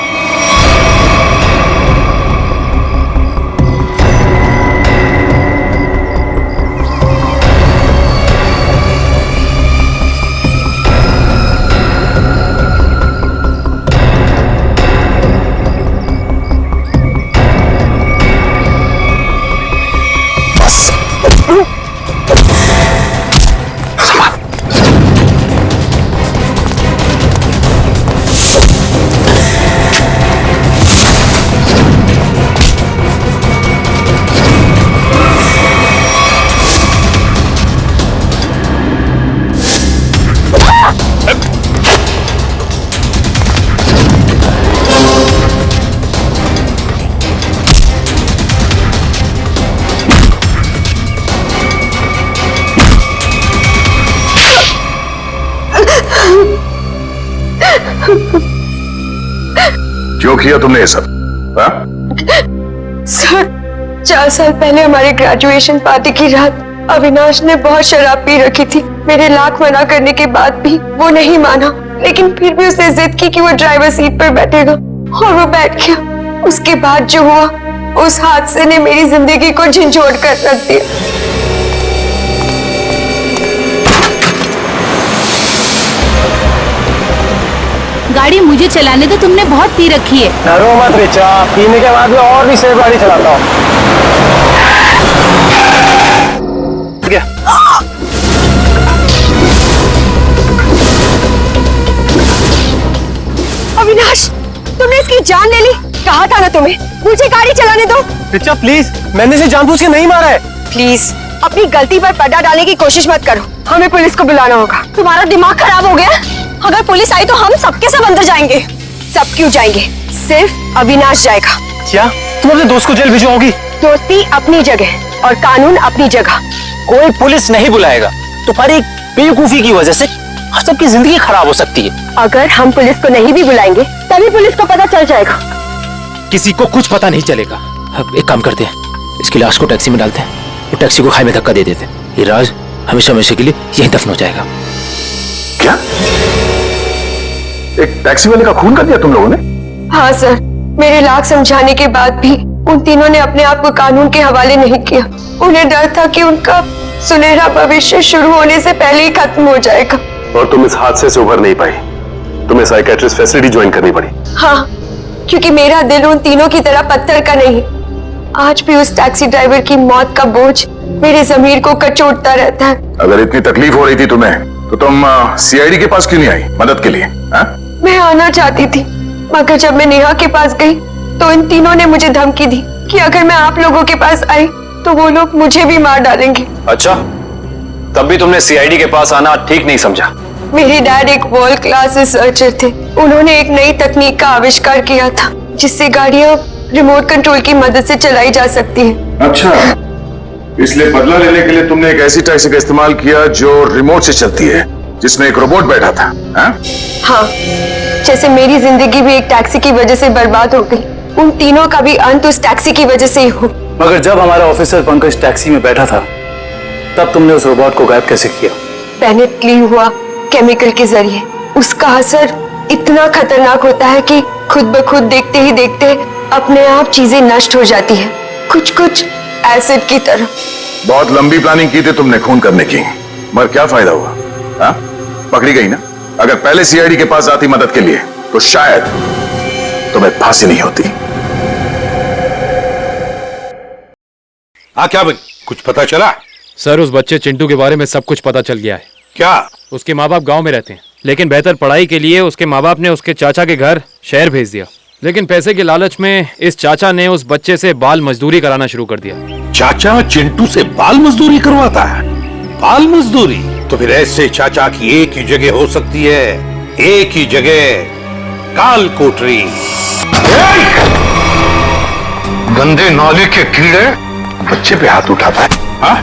क्यों किया तुमने ये सब? हाँ? सर 4 साल पहले हमारी ग्रेजुएशन पार्टी की रात अविनाश ने बहुत शराब पी रखी थी। मेरे लाख मना करने के बाद भी वो नहीं माना, लेकिन फिर भी उसने जिद की कि वो ड्राइवर सीट पर बैठेगा, और वो बैठ गया। उसके बाद जो हुआ, उस हादसे ने मेरी जिंदगी को झंझोड़ कर रख दिया। गाड़ी मुझे चलाने दो, तुमने बहुत पी रखी है। डरो मत रिचा, पीने के बाद में और भी सेफ गाड़ी चलाता हूँ। अविनाश, तुमने इसकी जान ले ली। कहा था ना तुम्हें, मुझे गाड़ी चलाने दो। रिचा प्लीज, मैंने इसे जानबूझ के नहीं मारा है। प्लीज अपनी गलती पर पर्दा डालने की कोशिश मत करो। हमें पुलिस को बुलाना होगा। तुम्हारा दिमाग खराब हो गया? अगर पुलिस आई तो हम सबके सब अंदर जाएंगे। सब क्यों जाएंगे? सिर्फ अविनाश जाएगा। क्या तुम अपने दोस्त को जेल भिजवाओगी? दोस्ती अपनी जगह और कानून अपनी जगह। कोई पुलिस नहीं बुलाएगा। तुम्हारी बेवकूफी की वजह से सबकी जिंदगी खराब हो सकती है। अगर हम पुलिस को नहीं भी बुलाएंगे तभी पुलिस को पता चल जाएगा। किसी को कुछ पता नहीं चलेगा। अब एक काम करते हैं, इसकी लाश को टैक्सी में डालते हैं और टैक्सी को खाई में धक्का दे देते हैं। ये राज हमेशा हमेशा के लिए यहीं दफन हो जाएगा। क्या? एक टैक्सी वाले का खून कर दिया तुम लोगों ने? हाँ सर, मेरे लाख समझाने के बाद भी उन तीनों ने अपने आप को कानून के हवाले नहीं किया। उन्हें डर था कि उनका सुनहरा भविष्य शुरू होने से पहले ही खत्म हो जाएगा। और तुम इस हादसे से उभर नहीं पाई, तुम्हें साइकेट्रिस्ट फैसिलिटी ज्वाइन करनी पड़ी। हाँ, क्योंकि मेरा दिल उन तीनों की तरह पत्थर का नहीं। आज भी उस टैक्सी ड्राइवर की मौत का बोझ मेरे ज़मीर को कचोटता रहता है। अगर इतनी तकलीफ हो रही थी तुम्हें, तो तुम सीआईडी के पास क्यों नहीं आई मदद के लिए? हाँ? मैं आना चाहती थी, मगर जब मैं नेहा के पास गई तो इन तीनों ने मुझे धमकी दी कि अगर मैं आप लोगों के पास आई तो वो लोग मुझे भी मार डालेंगे। अच्छा, तब भी तुमने सीआईडी के पास आना ठीक नहीं समझा? मेरे डैड एक वर्ल्ड क्लास रिसर्चर थे। उन्होंने एक नई तकनीक का आविष्कार किया था, जिससे गाड़ियां रिमोट कंट्रोल की मदद से चलाई जा सकती हैं। अच्छा, इसलिए बदला लेने के लिए तुमने एक ऐसी टैक्सी का इस्तेमाल किया जो रिमोट से चलती है, जिसमें एक रोबोट बैठा था। हाँ, जैसे मेरी जिंदगी भी एक टैक्सी की वजह से बर्बाद हो गई, उन तीनों का भी अंत उस टैक्सी की वजह से ही हो। मगर जब हमारा ऑफिसर पंकज टैक्सी में बैठा था, तब तुमने उस रोबोट को गायब कैसे किया? पेनिटली हुआ केमिकल के जरिए। उसका असर इतना खतरनाक होता है कि खुद ब खुद देखते ही देखते अपने आप चीजें नष्ट हो जाती है, कुछ कुछ एसिड की तरह। बहुत लंबी प्लानिंग की थी तुमने खून करने की, मगर क्या फायदा हुआ? हाँ, पकड़ी गई ना। अगर पहले सीआईडी के पास आती मदद के लिए तो शायद तुम्हें फांसी नहीं होती। हाँ, क्या बनी? कुछ पता चला? सर, उस बच्चे चिंटू के बारे में सब कुछ पता चल गया है। क्या? उसके माँ बाप गांव में रहते हैं, लेकिन बेहतर पढ़ाई के लिए उसके माँ बाप ने उसके चाचा के घर शहर भेज दिया। लेकिन पैसे के लालच में इस चाचा ने उस बच्चे से बाल मजदूरी कराना शुरू कर दिया। चाचा चिंटू से बाल मजदूरी करवाता है? बाल मजदूरी? तो फिर ऐसे चाचा की एक ही जगह हो सकती है, एक ही जगह, काल कोठरी। गंदे नाले के कीड़े बच्चे पे हाथ उठाता है। हाँ?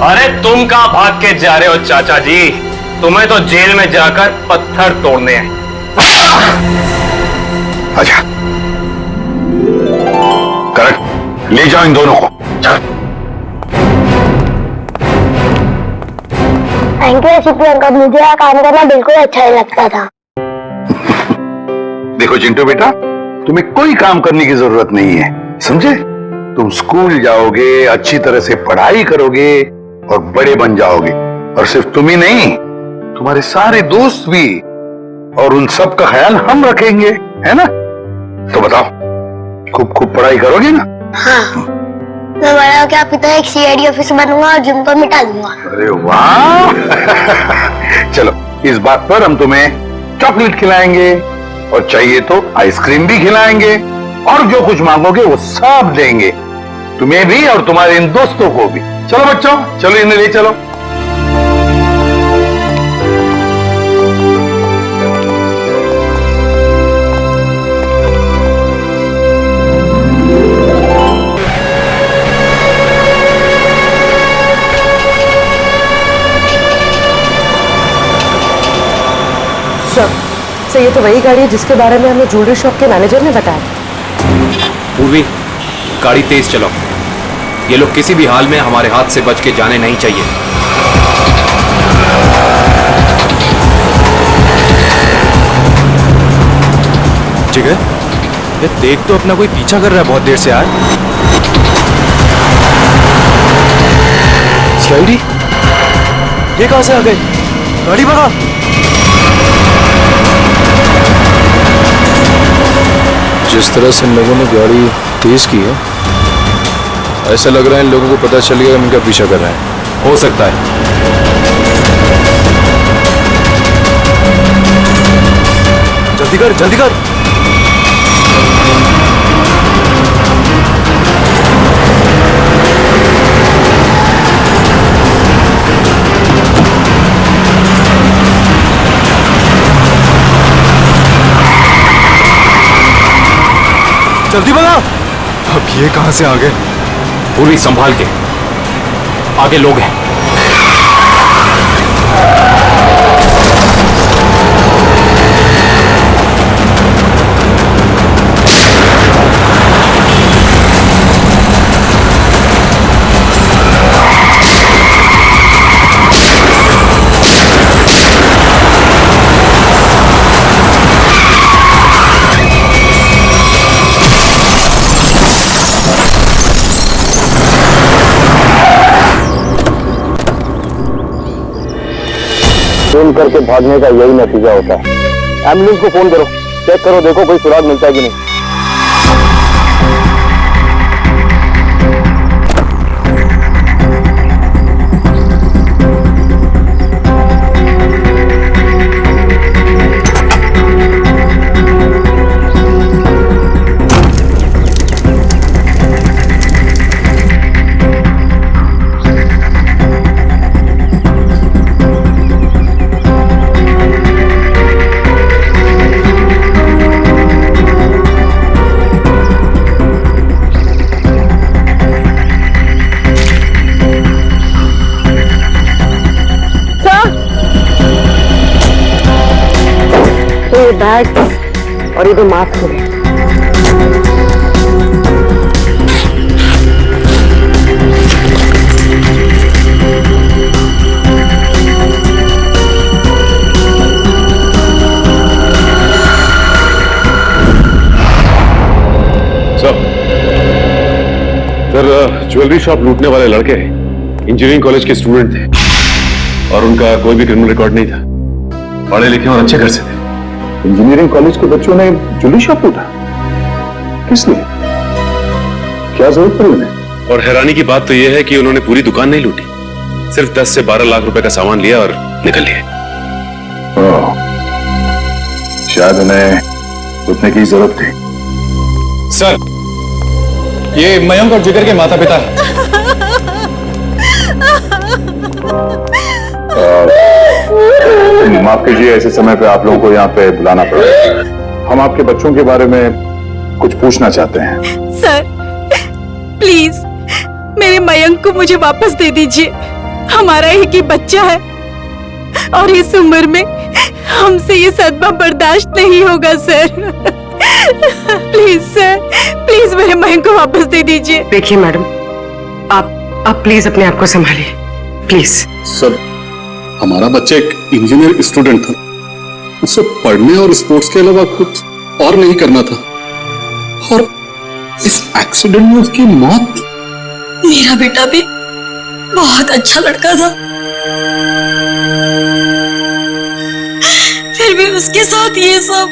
अरे तुम कहां भाग के जा रहे हो चाचा जी? तुम्हें तो जेल में जाकर पत्थर तोड़ने हैं। अच्छा, करेक्ट, ले जाओ इन दोनों को। थैंक यू एसीपी अंकल, मुझे यहाँ काम करना बिल्कुल अच्छा नहीं लगता था। देखो चिंटू बेटा, तुम्हें कोई काम करने की जरूरत नहीं है, समझे? तुम स्कूल जाओगे, अच्छी तरह से पढ़ाई करोगे और बड़े बन जाओगे। और सिर्फ तुम ही नहीं, तुम्हारे सारे दोस्त भी, और उन सब का ख्याल हम रखेंगे, है ना? तो बताओ, खूब खूब पढ़ाई करोगे ना? हाँ, मैं बड़ा होकर आपकी तरह एक सीआईडी ऑफिसर बनूंगा और जुम्मन को मिटा दूंगा। अरे वाह! चलो, इस बात पर हम तुम्हें चॉकलेट खिलाएंगे और चाहिए तो आइसक्रीम भी खिलाएंगे, और जो कुछ मांगोगे वो सब देंगे, तुम्हें भी और तुम्हारे इन दोस्तों को भी। चलो बच्चों, चलो इन्हें ले चलो। सर, ये तो वही गाड़ी है जिसके बारे में हमें ज्वेलरी शॉप के मैनेजर ने बताया। पूर्वी, गाड़ी तेज चलाओ। ये लोग किसी भी हाल में हमारे हाथ से बच के जाने नहीं चाहिए। ठीक है, ये देख तो अपना कोई पीछा कर रहा है बहुत देर से यार। सीआईडी? ये कहां से आ गए? गाड़ी भगा। जिस तरह से इन लोगों ने गाड़ी तेज की है, ऐसा लग रहा है इन लोगों को पता चल गया हम इनका पीछा कर रहे हैं। हो सकता है। जल्दी कर, जल्दी कर। जल्दी भगा। अब ये कहां से आ गए? पूरी संभाल के, आगे लोग हैं। फोन करके भागने का यही नतीजा होता है। एम्बुलेंस को फोन करो, चेक करो, देखो कोई सुराग मिलता है कि नहीं। बैग और ये दो मास्क है। सर, ज्वेलरी शॉप लूटने वाले लड़के इंजीनियरिंग कॉलेज के स्टूडेंट थे और उनका कोई भी क्रिमिनल रिकॉर्ड नहीं था। पढ़े लिखे और अच्छे घर से थे। इंजीनियरिंग कॉलेज के बच्चों ने ज्वेलरी शॉप लूटा? किस लिए? क्या जरूरत पड़ी उन्हें? और हैरानी की बात तो यह है कि उन्होंने पूरी दुकान नहीं लूटी, सिर्फ 10 से 12 लाख रुपए का सामान लिया और निकल लिए। शायद उन्हें रुकने की जरूरत थी। सर, ये मयंक और जिगर के माता पिता हैं। माफ कीजिए, ऐसे समय पे आप लोगों को यहाँ पे बुलाना पड़ा। हम आपके बच्चों के बारे में कुछ पूछना चाहते हैं। सर प्लीज मेरे मयंक को मुझे वापस दे दीजिए। हमारा एक ही बच्चा है और इस उम्र में हमसे ये सदमा बर्दाश्त नहीं होगा सर। प्लीज सर, प्लीज मेरे मयंक को वापस दे दीजिए। देखिए मैडम, आप प्लीज अपने आप को संभालिए, प्लीज। सर, हमारा बच्चा एक इंजीनियर स्टूडेंट था, उसे पढ़ने और स्पोर्ट्स के अलावा कुछ और नहीं करना था, और इस एक्सीडेंट में उसकी मौत। मेरा बेटा भी बहुत अच्छा लड़का था, फिर भी उसके साथ ये सब।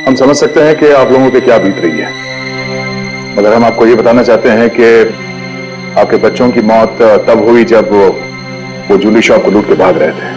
हम समझ सकते हैं कि आप लोगों पे क्या बीत रही है, मगर हम आपको ये बताना चाहते हैं कि आपके बच्चों की मौत तब हुई जब वो ज्वेलरी शॉप को लूट के भाग रहे थे।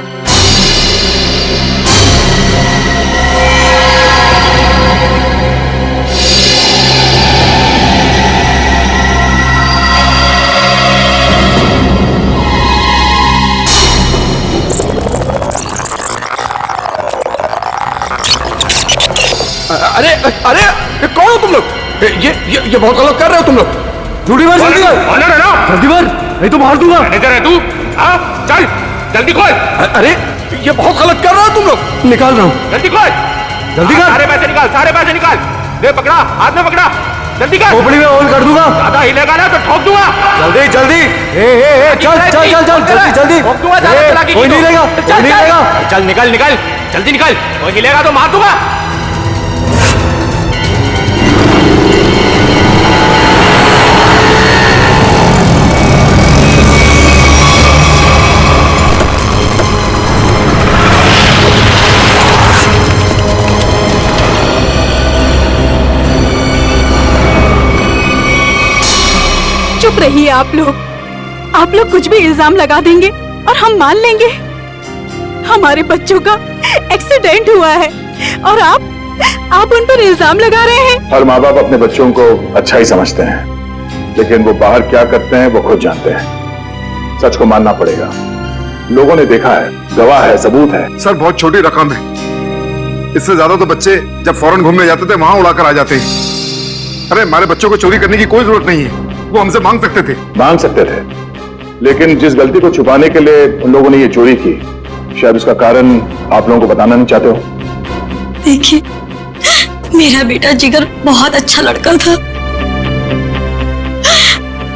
अरे अरे ये कौन हो तुम लोग? ये बहुत गलत कर रहे हो तुम लोग। जल्दी मार, जल्दी मार, जल्दी मार, नहीं तो मार दूंगा। मैनेजर है तू? चल जल्दी खोल। अरे ये बहुत गलत कर रहे हो तुम लोग। निकाल रहा हूँ। जल्दी खोल, जल्दी कर। सारे पैसे निकाल, सारे पैसे निकाल। दे पकड़ा, हाथ में पकड़ा, जल्दी कर। खोपड़ी में होल कर दूंगा। ज्यादा हिलेगा ना तो ठोक दूंगा। जल्दी जल्दी, चल चल चल चल जल्दी जल्दी। ठोक दूंगा, ज्यादा चलाकी कोई नहीं लेगा, कोई नहीं लेगा। चल निकल निकल, जल्दी निकल, कोई हिलेगा तो मार दूंगा। चुप रहिए आप लोग कुछ भी इल्जाम लगा देंगे और हम मान लेंगे। हमारे बच्चों का एक्सीडेंट हुआ है और आप उन पर इल्जाम लगा रहे हैं। हर माँ बाप अपने बच्चों को अच्छा ही समझते हैं, लेकिन वो बाहर क्या करते हैं वो खुद जानते हैं। सच को मानना पड़ेगा, लोगों ने देखा है, गवाह है, सबूत है। सर बहुत छोटी रकम है, इससे ज्यादा तो बच्चे जब फॉरेन घूमने जाते थे वहां उड़ाकर आ जाते हैं। अरे हमारे बच्चों को चोरी करने की कोई जरूरत नहीं है, वो हमसे मांग सकते थे। मांग सकते थे, लेकिन जिस गलती को छुपाने के लिए उन लोगों ने ये चोरी की, शायद उसका कारण आप लोगों को बताना नहीं चाहते हो। देखिए, मेरा बेटा जिगर बहुत अच्छा लड़का था,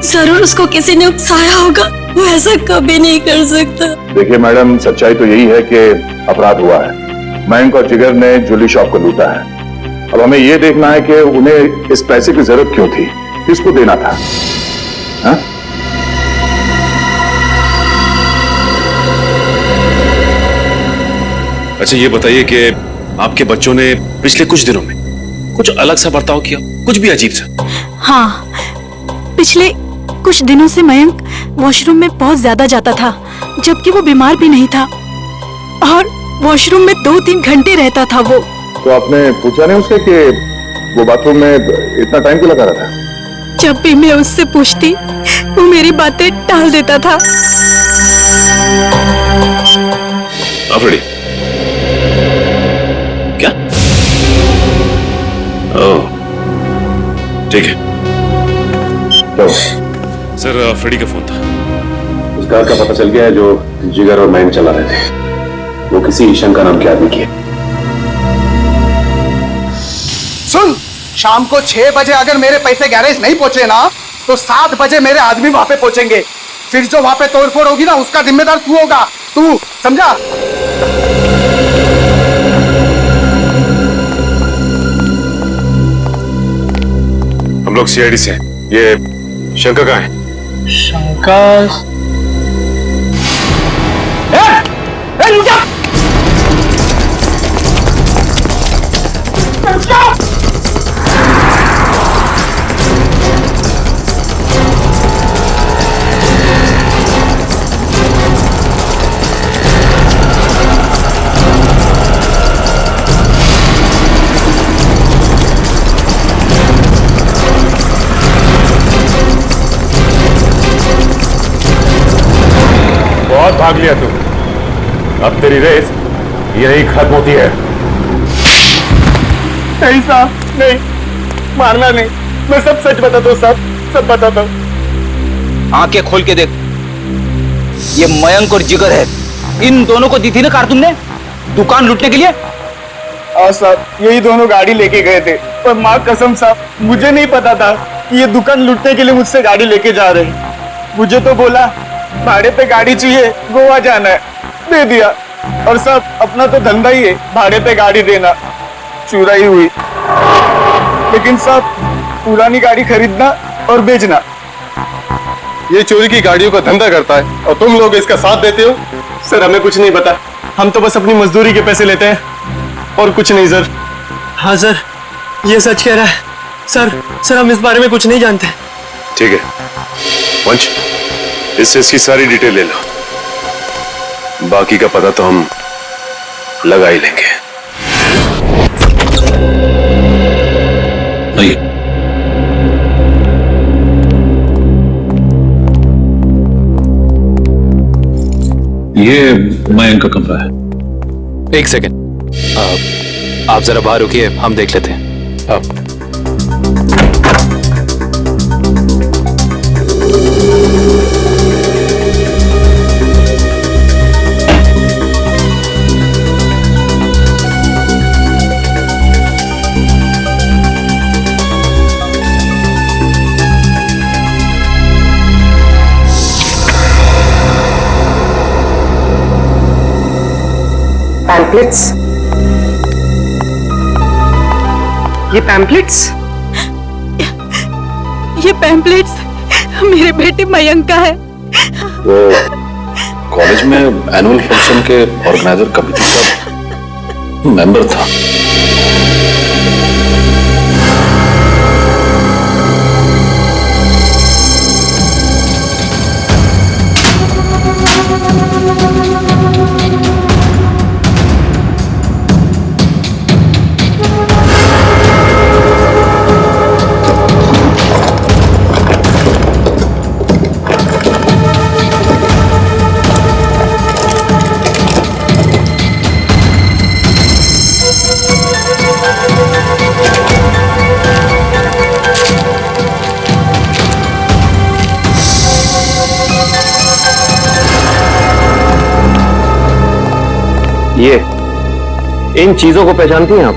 जरूर उसको किसी ने उकसाया होगा, वो ऐसा कभी नहीं कर सकता। देखिए मैडम, सच्चाई तो यही है कि अपराध हुआ है। मयंक और जिगर ने ज्वेलरी शॉप को लूटा है। अब हमें यह देखना है कि उन्हें इस पैसे की जरूरत क्यों थी, किसको देना था। हा? अच्छा ये बताइए कि आपके बच्चों ने पिछले कुछ दिनों में कुछ अलग सा बर्ताव किया, कुछ भी अजीब सा? हाँ, पिछले कुछ दिनों से मयंक वॉशरूम में बहुत ज्यादा जाता था, जबकि वो बीमार भी नहीं था, और वॉशरूम में 2-3 घंटे रहता था वो। तो आपने पूछा नहीं उससे कि वो बाथरूम में इतना टाइम क्यों लगा रहा था? जब भी मैं उससे पूछती, वो मेरी बातें टाल देता था। आफरीदी, क्या? ओह, ठीक है। तो सर आफरीदी का फोन था। उस कार का पता चल गया है जो जिगर और मयंक चला रहे थे। वो किसी ईशन का नाम के आदमी की है। सुन, शाम को 6 बजे अगर मेरे पैसे गैरेज नहीं पहुंचे ना, तो 7 बजे मेरे आदमी वहां पे पहुंचेंगे। फिर जो वहां पे तोड़फोड़ होगी ना, उसका जिम्मेदार तू होगा। तू समझा? हम लोग सीआईडी से हैं। ये शंकर कहाँ है? शंकर बहुत भाग लिया तू, अब तेरी रेस यही खत्म होती है। नहीं साहब, नहीं, मारना नहीं। मैं सब सच बताता हूँ साहब, सब बताता हूँ। आंखें खोल के देख, ये मयंक और जिगर है। इन दोनों को दी थी ना कार तुमने दुकान लूटने के लिए? हाँ साहब, यही दोनों गाड़ी लेके गए थे, पर माँ कसम साहब, मुझे नहीं पता था कि ये दुकान लूटने के लिए मुझसे गाड़ी लेके जा रहे हैं। मुझे तो बोला भाड़े पे गाड़ी चाहिए, गोवा जाना है, दे दिया। और साहब अपना तो धंधा ही है भाड़े पे गाड़ी देना, चुराई हुई। लेकिन साहब पुरानी गाड़ी खरीदना और बेचना। ये चोरी की गाड़ियों का धंधा करता है और तुम लोग इसका साथ देते हो। सर हमें कुछ नहीं पता, हम तो बस अपनी मजदूरी के पैसे लेते हैं और कुछ नहीं सर। हाँ सर, ये सच कह रहा है। सर हम इस बारे में कुछ नहीं जानते। ठीक है पंच, इससे इसकी सारी डिटेल ले लो, बाकी का पता तो हम लगा ही लेंगे। ये मयंक का कमरा है। एक सेकंड, आप जरा बाहर रुकिए, हम देख लेते हैं। आप पैम्पलेट्स, ये पैम्पलेट्स, ये पैम्पलेट्स मेरे बेटे मयंक का है। वो कॉलेज में एनुअल फंक्शन के ऑर्गेनाइजर कमेटी का मेंबर था। ये इन चीजों को पहचानती हैं आप?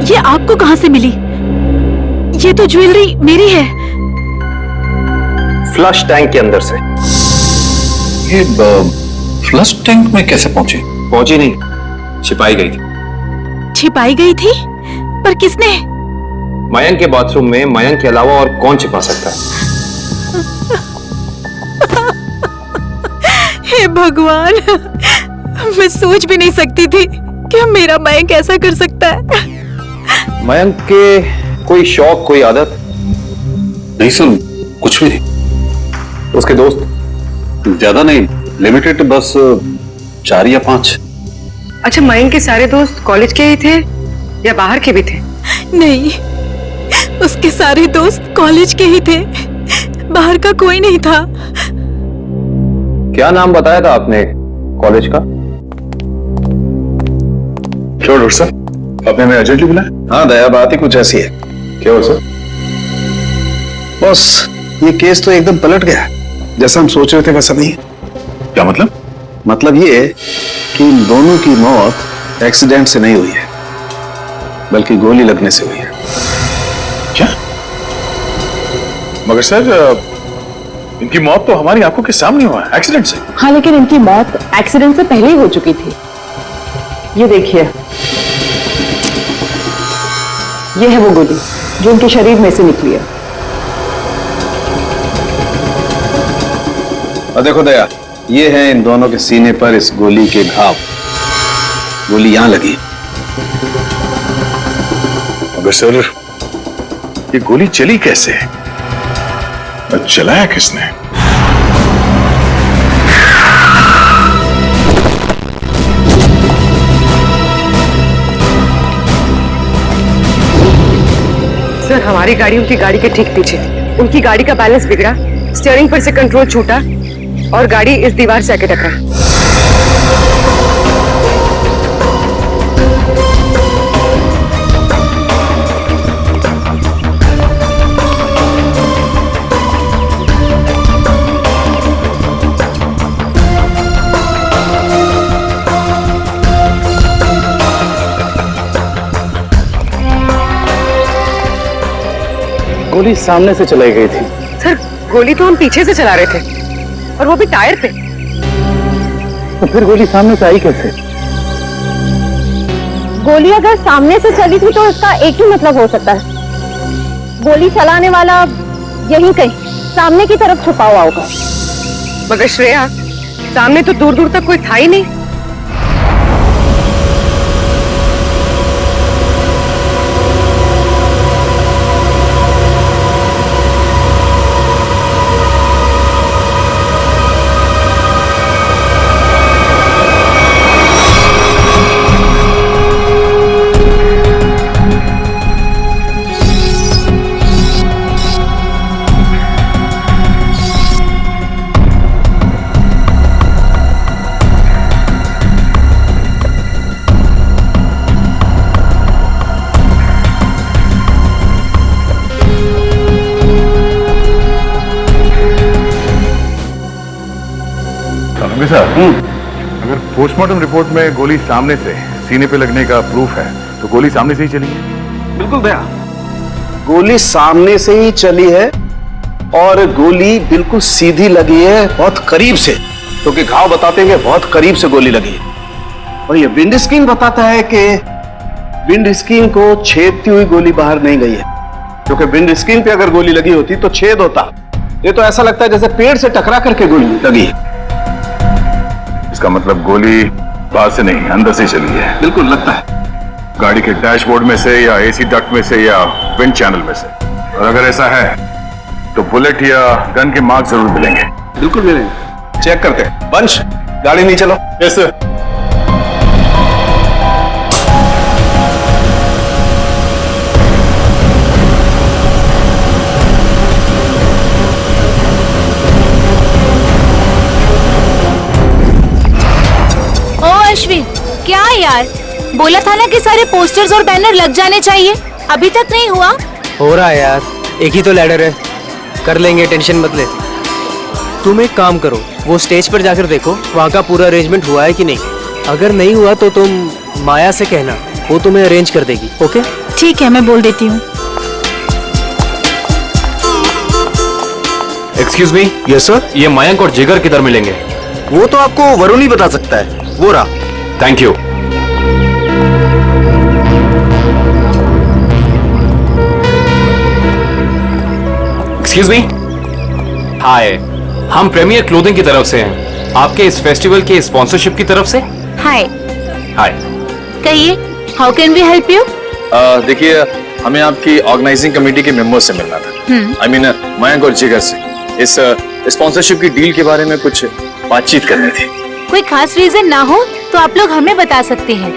ये आपको कहां से मिली? ये तो ज्वेलरी मेरी है। फ्लश टैंक के अंदर से। ये फ्लश टैंक में कैसे पहुंची? पहुंची नहीं, छिपाई गई थी। छिपाई गई थी? पर किसने? मयंक के बाथरूम में मयंक के अलावा और कौन छिपा सकता है? हे भगवान, मैं सोच भी नहीं सकती थी कि मेरा मयंक ऐसा कर सकता है। मयंक के कोई शौक, कोई आदत? नहीं सर, कुछ भी नहीं। उसके दोस्त? ज्यादा नहीं, लिमिटेड, बस 4 या 5। अच्छा, मयंक के सारे दोस्त कॉलेज के ही थे या बाहर के भी थे? नहीं, उसके सारे दोस्त कॉलेज के ही थे, बाहर का कोई नहीं था। क्या नाम बताया था आपने कॉलेज का? क्यों डॉक्टर साहब, आपने हमें अर्जेंटली बुलाया? हाँ दया, बात ही कुछ ऐसी है। क्या हुआ सर? बॉस, ये केस तो एकदम पलट गया, जैसा हम सोच रहे थे वैसा नहीं। क्या मतलब? मतलब ये कि इन दोनों की मौत एक्सीडेंट से नहीं हुई है, बल्कि गोली लगने से हुई है। क्या? मगर सर, इनकी मौत तो हमारी आंखों के सामने हुआ है, एक्सीडेंट से। हाँ, लेकिन इनकी मौत एक्सीडेंट से पहले ही हो चुकी थी। ये देखिए, ये है वो गोली। जो उनके शरीर में से निकली है। और देखो दया, ये है इन दोनों के सीने पर इस गोली के घाव। गोली यहां लगी। मगर सर, ये गोली चली कैसे? और चलाया किसने? सर, हमारी गाड़ी उनकी गाड़ी के ठीक पीछे थी। उनकी गाड़ी का बैलेंस बिगड़ा, स्टीयरिंग पर से कंट्रोल छूटा और गाड़ी इस दीवार से आके टकरा। गोली सामने से चलाई गई थी। सर, गोली तो हम पीछे से चला रहे थे और वो भी टायर पे। तो फिर गोली सामने से आई कैसे? गोली अगर सामने से चली थी तो इसका एक ही मतलब हो सकता है, गोली चलाने वाला यहीं कहीं सामने की तरफ छुपा हुआ होगा। मगर श्रेया, सामने तो दूर दूर तक कोई था ही नहीं। अगर पोस्टमार्टम रिपोर्ट में गोली सामने से सीने पे लगने का प्रूफ है तो गोली सामने से ही चली है। बिल्कुल भैया, गोली सामने से ही चली है और गोली बिल्कुल सीधी लगी है, बहुत करीब से, क्योंकि घाव बताते हैं कि बहुत करीब से गोली लगी है। और ये विंड स्क्रीन बताता है कि विंड स्क्रीन को छेदती हुई गोली बाहर नहीं गई है, क्योंकि विंड स्क्रीन पे अगर गोली लगी होती तो छेद होता। ये तो ऐसा लगता है जैसे पेड़ से टकरा करके गोली लगी है। इसका मतलब गोली बाहर से नहीं, अंदर से चली है। बिल्कुल लगता है। गाड़ी के डैशबोर्ड में से या एसी डक्ट में से या विंड चैनल में से। और अगर ऐसा है तो बुलेट या गन के मार्क जरूर मिलेंगे। बिल्कुल मिलेंगे, चेक करते हैं। वंश, गाड़ी नहीं चलो। Yes sir. अश्विन, क्या यार, बोला था ना कि सारे पोस्टर्स और बैनर लग जाने चाहिए, अभी तक नहीं हुआ। हो रहा है यार, एक ही तो लैडर है, कर लेंगे, टेंशन मत ले। तुम एक काम करो, वो स्टेज पर जाकर देखो वहाँ का पूरा अरेंजमेंट हुआ है कि नहीं। अगर नहीं हुआ तो तुम माया से कहना, वो तुम्हें अरेंज कर देगी। ओके ठीक है, मैं बोल देती हूँ। Excuse me. Yes sir. ये मयंक और जिगर किधर मिलेंगे? वो तो आपको वरुण ही बता सकता है, वो रहा। Thank you. Excuse me. Hi, हम प्रीमियर क्लोथिंग की तरफ से हैं, आपके इस फेस्टिवल के स्पॉन्सरशिप की तरफ से। हाय। हाय। कहिए, how can we help you? देखिए, हमें आपकी ऑर्गेनाइजिंग कमेटी के मेंबर से मिलना था। आई मीन मयंक और जिगर से इस स्पॉन्सरशिप की डील के बारे में कुछ बातचीत करनी थी। कोई खास रीजन ना हो तो आप लोग हमें बता सकते हैं।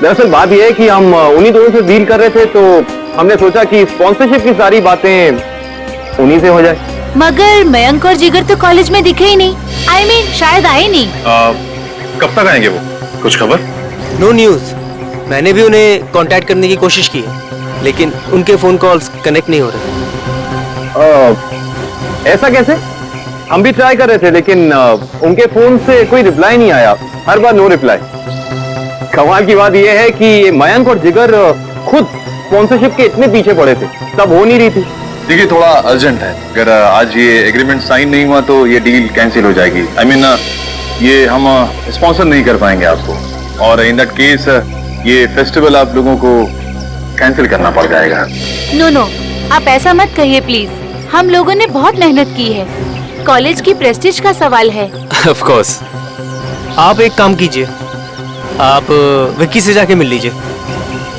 दरअसल बात यह है कि हम उन्हीं दोनों से डील कर रहे थे, तो हमने सोचा कि स्पॉन्सरशिप की सारी बातें उन्हीं से हो जाए। मगर मयंक और जिगर तो कॉलेज में दिखे ही नहीं। आई मीन शायद आए नहीं। कब तक आएंगे वो, कुछ खबर? No news. मैंने भी उन्हें कांटेक्ट करने की कोशिश की है, लेकिन उनके फोन कॉल्स कनेक्ट नहीं हो रहे। ऐसा कैसे? हम भी ट्राई कर रहे थे, लेकिन उनके फोन से कोई रिप्लाई नहीं आया, हर बार नो रिप्लाई। कमाल की बात यह है कि मयंक और जिगर खुद स्पॉन्सरशिप के इतने पीछे पड़े थे, तब हो नहीं रही थी। देखिए, थोड़ा अर्जेंट है, अगर आज ये एग्रीमेंट साइन नहीं हुआ तो ये डील कैंसिल हो जाएगी। आई मीन ये हम स्पॉन्सर नहीं कर पाएंगे आपको, और इन दैट केस ये फेस्टिवल आप लोगों को कैंसिल करना पड़ जाएगा। नो नो, आप ऐसा मत कहिए प्लीज। हम लोगों ने बहुत मेहनत की है, कॉलेज की प्रेस्टीज का सवाल है। Of course. आप एक काम कीजिए, आप विक्की से जाके मिल लीजिए,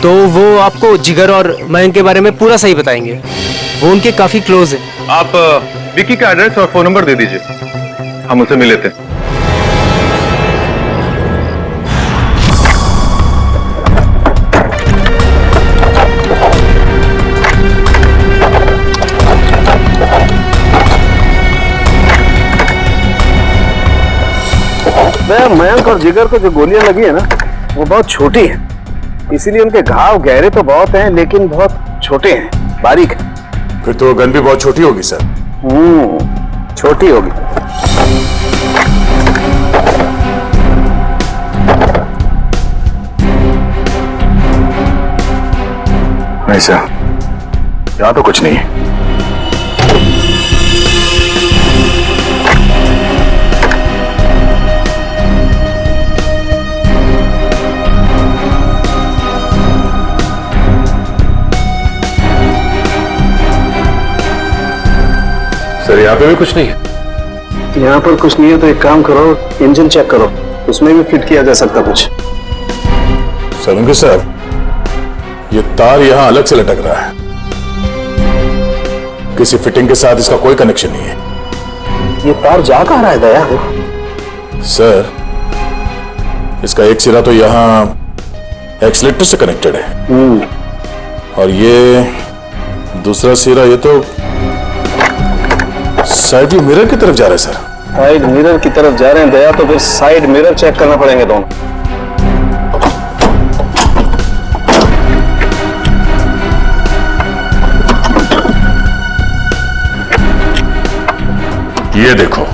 तो वो आपको जिगर और मयंक के बारे में पूरा सही बताएंगे। वो उनके काफी क्लोज है। आप विक्की का एड्रेस और फोन नंबर दे दीजिए, हम उसे मिल लेते हैं। मयंक और जिगर को जो गोलियां लगी है ना, वो बहुत छोटी है, इसीलिए उनके घाव गहरे तो बहुत हैं लेकिन बहुत छोटे हैं, बारीक है। फिर तो गन भी बहुत छोटी होगी सर। छोटी होगी। नहीं सर, यहां तो कुछ नहीं है। सर यहाँ पे भी कुछ नहीं है। यहाँ पर कुछ नहीं है तो एक काम करो, इंजन चेक करो, उसमें भी फिट किया जा सकता कुछ। सलूंगी सर, ये तार यहाँ अलग से लटक रहा है, किसी फिटिंग के साथ इसका कोई कनेक्शन नहीं है। ये तार जा कहाँ रहा है दया? सर, इसका एक सिरा तो यहाँ एक्सीलेटर से कनेक्टेड है और ये दूसरा सिरा ये तो साइड मिरर की तरफ जा रहा है सर। साइड मिरर की तरफ जा रहे हैं दया, तो फिर साइड मिरर चेक करना पड़ेंगे दोनों। ये देखो,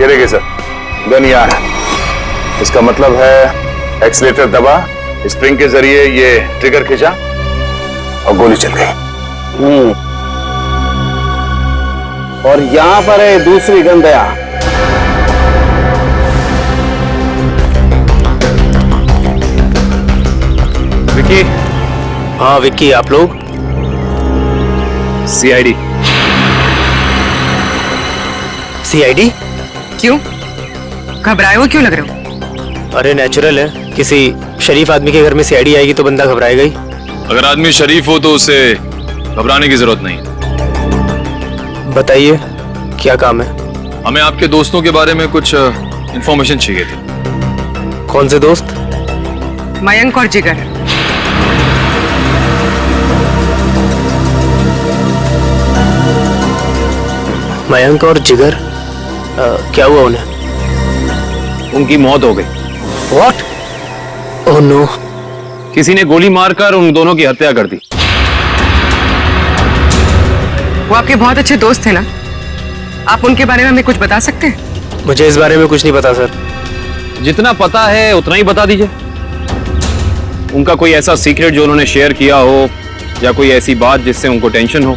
ये देखिए सर, गन यहाँ है। इसका मतलब है एक्सीलेटर दबा, स्प्रिंग के जरिए ये ट्रिगर खींचा और गोली चल गई। और यहाँ पर है दूसरी गन दया। विक्की। हाँ विक्की, आप लोग? सीआईडी। सीआईडी? क्यों? घबराए हो क्यों लग रहे हो? अरे नेचुरल है, किसी शरीफ आदमी के घर में सीआईडी आएगी तो बंदा घबराएगा ही। अगर आदमी शरीफ हो तो उसे घबराने की जरूरत नहीं। बताइए क्या काम है? हमें आपके दोस्तों के बारे में कुछ इंफॉर्मेशन चाहिए थी। कौन से दोस्त? मयंक और जिगर। मयंक और जिगर? क्या हुआ उन्हें? उनकी मौत हो गई। What? Oh no! किसी ने गोली मारकर उन दोनों की हत्या कर दी। वो आपके बहुत अच्छे दोस्त थे ना, आप उनके बारे में हमें कुछ बता सकते हैं? मुझे इस बारे में कुछ नहीं पता सर। जितना पता है उतना ही बता दीजिए। उनका कोई ऐसा सीक्रेट जो उन्होंने शेयर किया हो, या कोई ऐसी बात जिससे उनको टेंशन हो,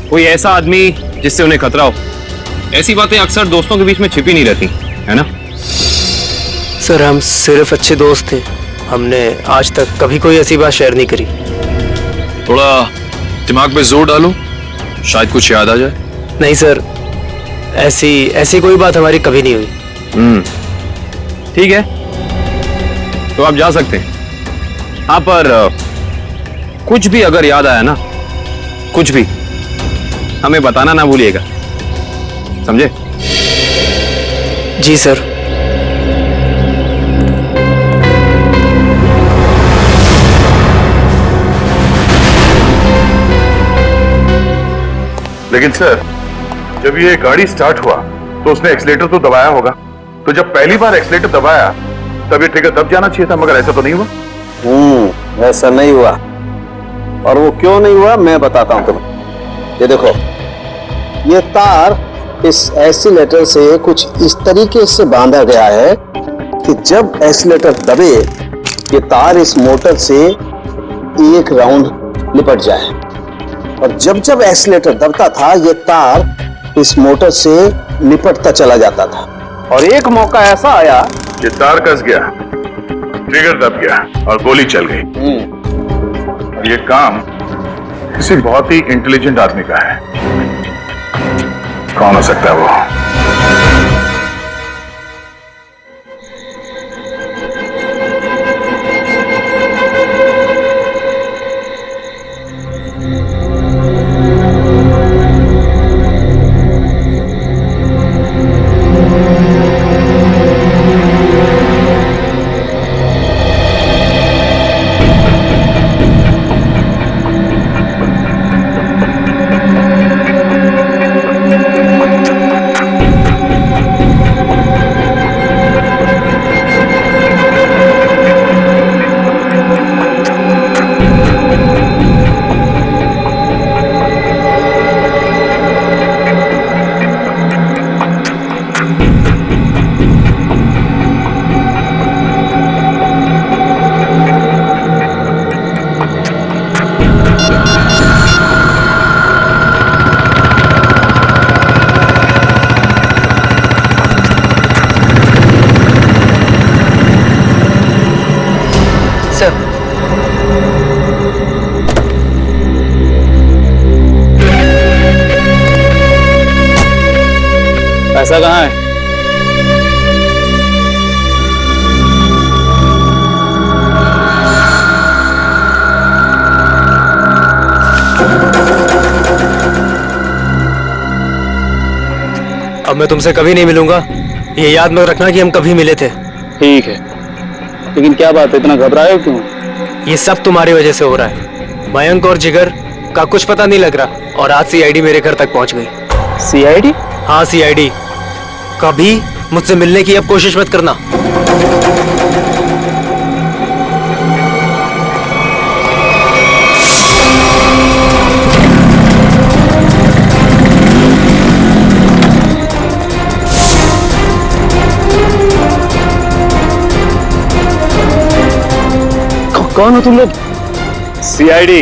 कोई ऐसा आदमी जिससे उन्हें खतरा हो। ऐसी बातें अक्सर दोस्तों के बीच में छिपी नहीं रहती, है ना? सर हम सिर्फ अच्छे दोस्त थे, हमने आज तक कभी कोई ऐसी बात शेयर नहीं करी। थोड़ा दिमाग पे जोर डालो, शायद कुछ याद आ जाए। नहीं सर, ऐसी कोई बात हमारी कभी नहीं हुई। ठीक है, तो आप जा सकते हैं। हाँ, पर कुछ भी अगर याद आया ना, कुछ भी, हमें बताना ना भूलिएगा, समझे? जी सर। लेकिन सर, जब ये गाड़ी स्टार्ट हुआ तो उसने एक्सीलेटर तो दबाया होगा, तो जब पहली बार एक्सीलेटर दबाया तब ये ट्रिगर दब जाना चाहिए था, मगर ऐसा तो नहीं हुआ। ऐसा नहीं हुआ, और वो क्यों नहीं हुआ मैं बताता हूं तुम्हें। ये देखो, ये तार इस एक्सीलेटर से कुछ इस तरीके से बांधा गया है कि जब एक्सीलेटर दबे, ये तार इस मोटर से एक राउंड लिपट जाए। और जब जब एक्सीलेटर दबता था ये तार इस मोटर से लिपटता चला जाता था। और एक मौका ऐसा आया ये तार कस गया, ट्रिगर दब गया और गोली चल गई। और ये काम किसी बहुत ही इंटेलिजेंट आदमी का है। कौन हो सकता है वो? पैसा कहाँ है? अब मैं तुमसे कभी नहीं मिलूंगा, ये याद मत रखना कि हम कभी मिले थे। ठीक है, लेकिन क्या बात है, इतना घबराए हो क्यों? ये सब तुम्हारी वजह से हो रहा है। मयंक और जिगर का कुछ पता नहीं लग रहा और आज सीआईडी मेरे घर तक पहुंच गई। सीआईडी? हाँ सीआईडी। कभी मुझसे मिलने की अब कोशिश मत करना। कौन हो तुम लोग? सीआईडी।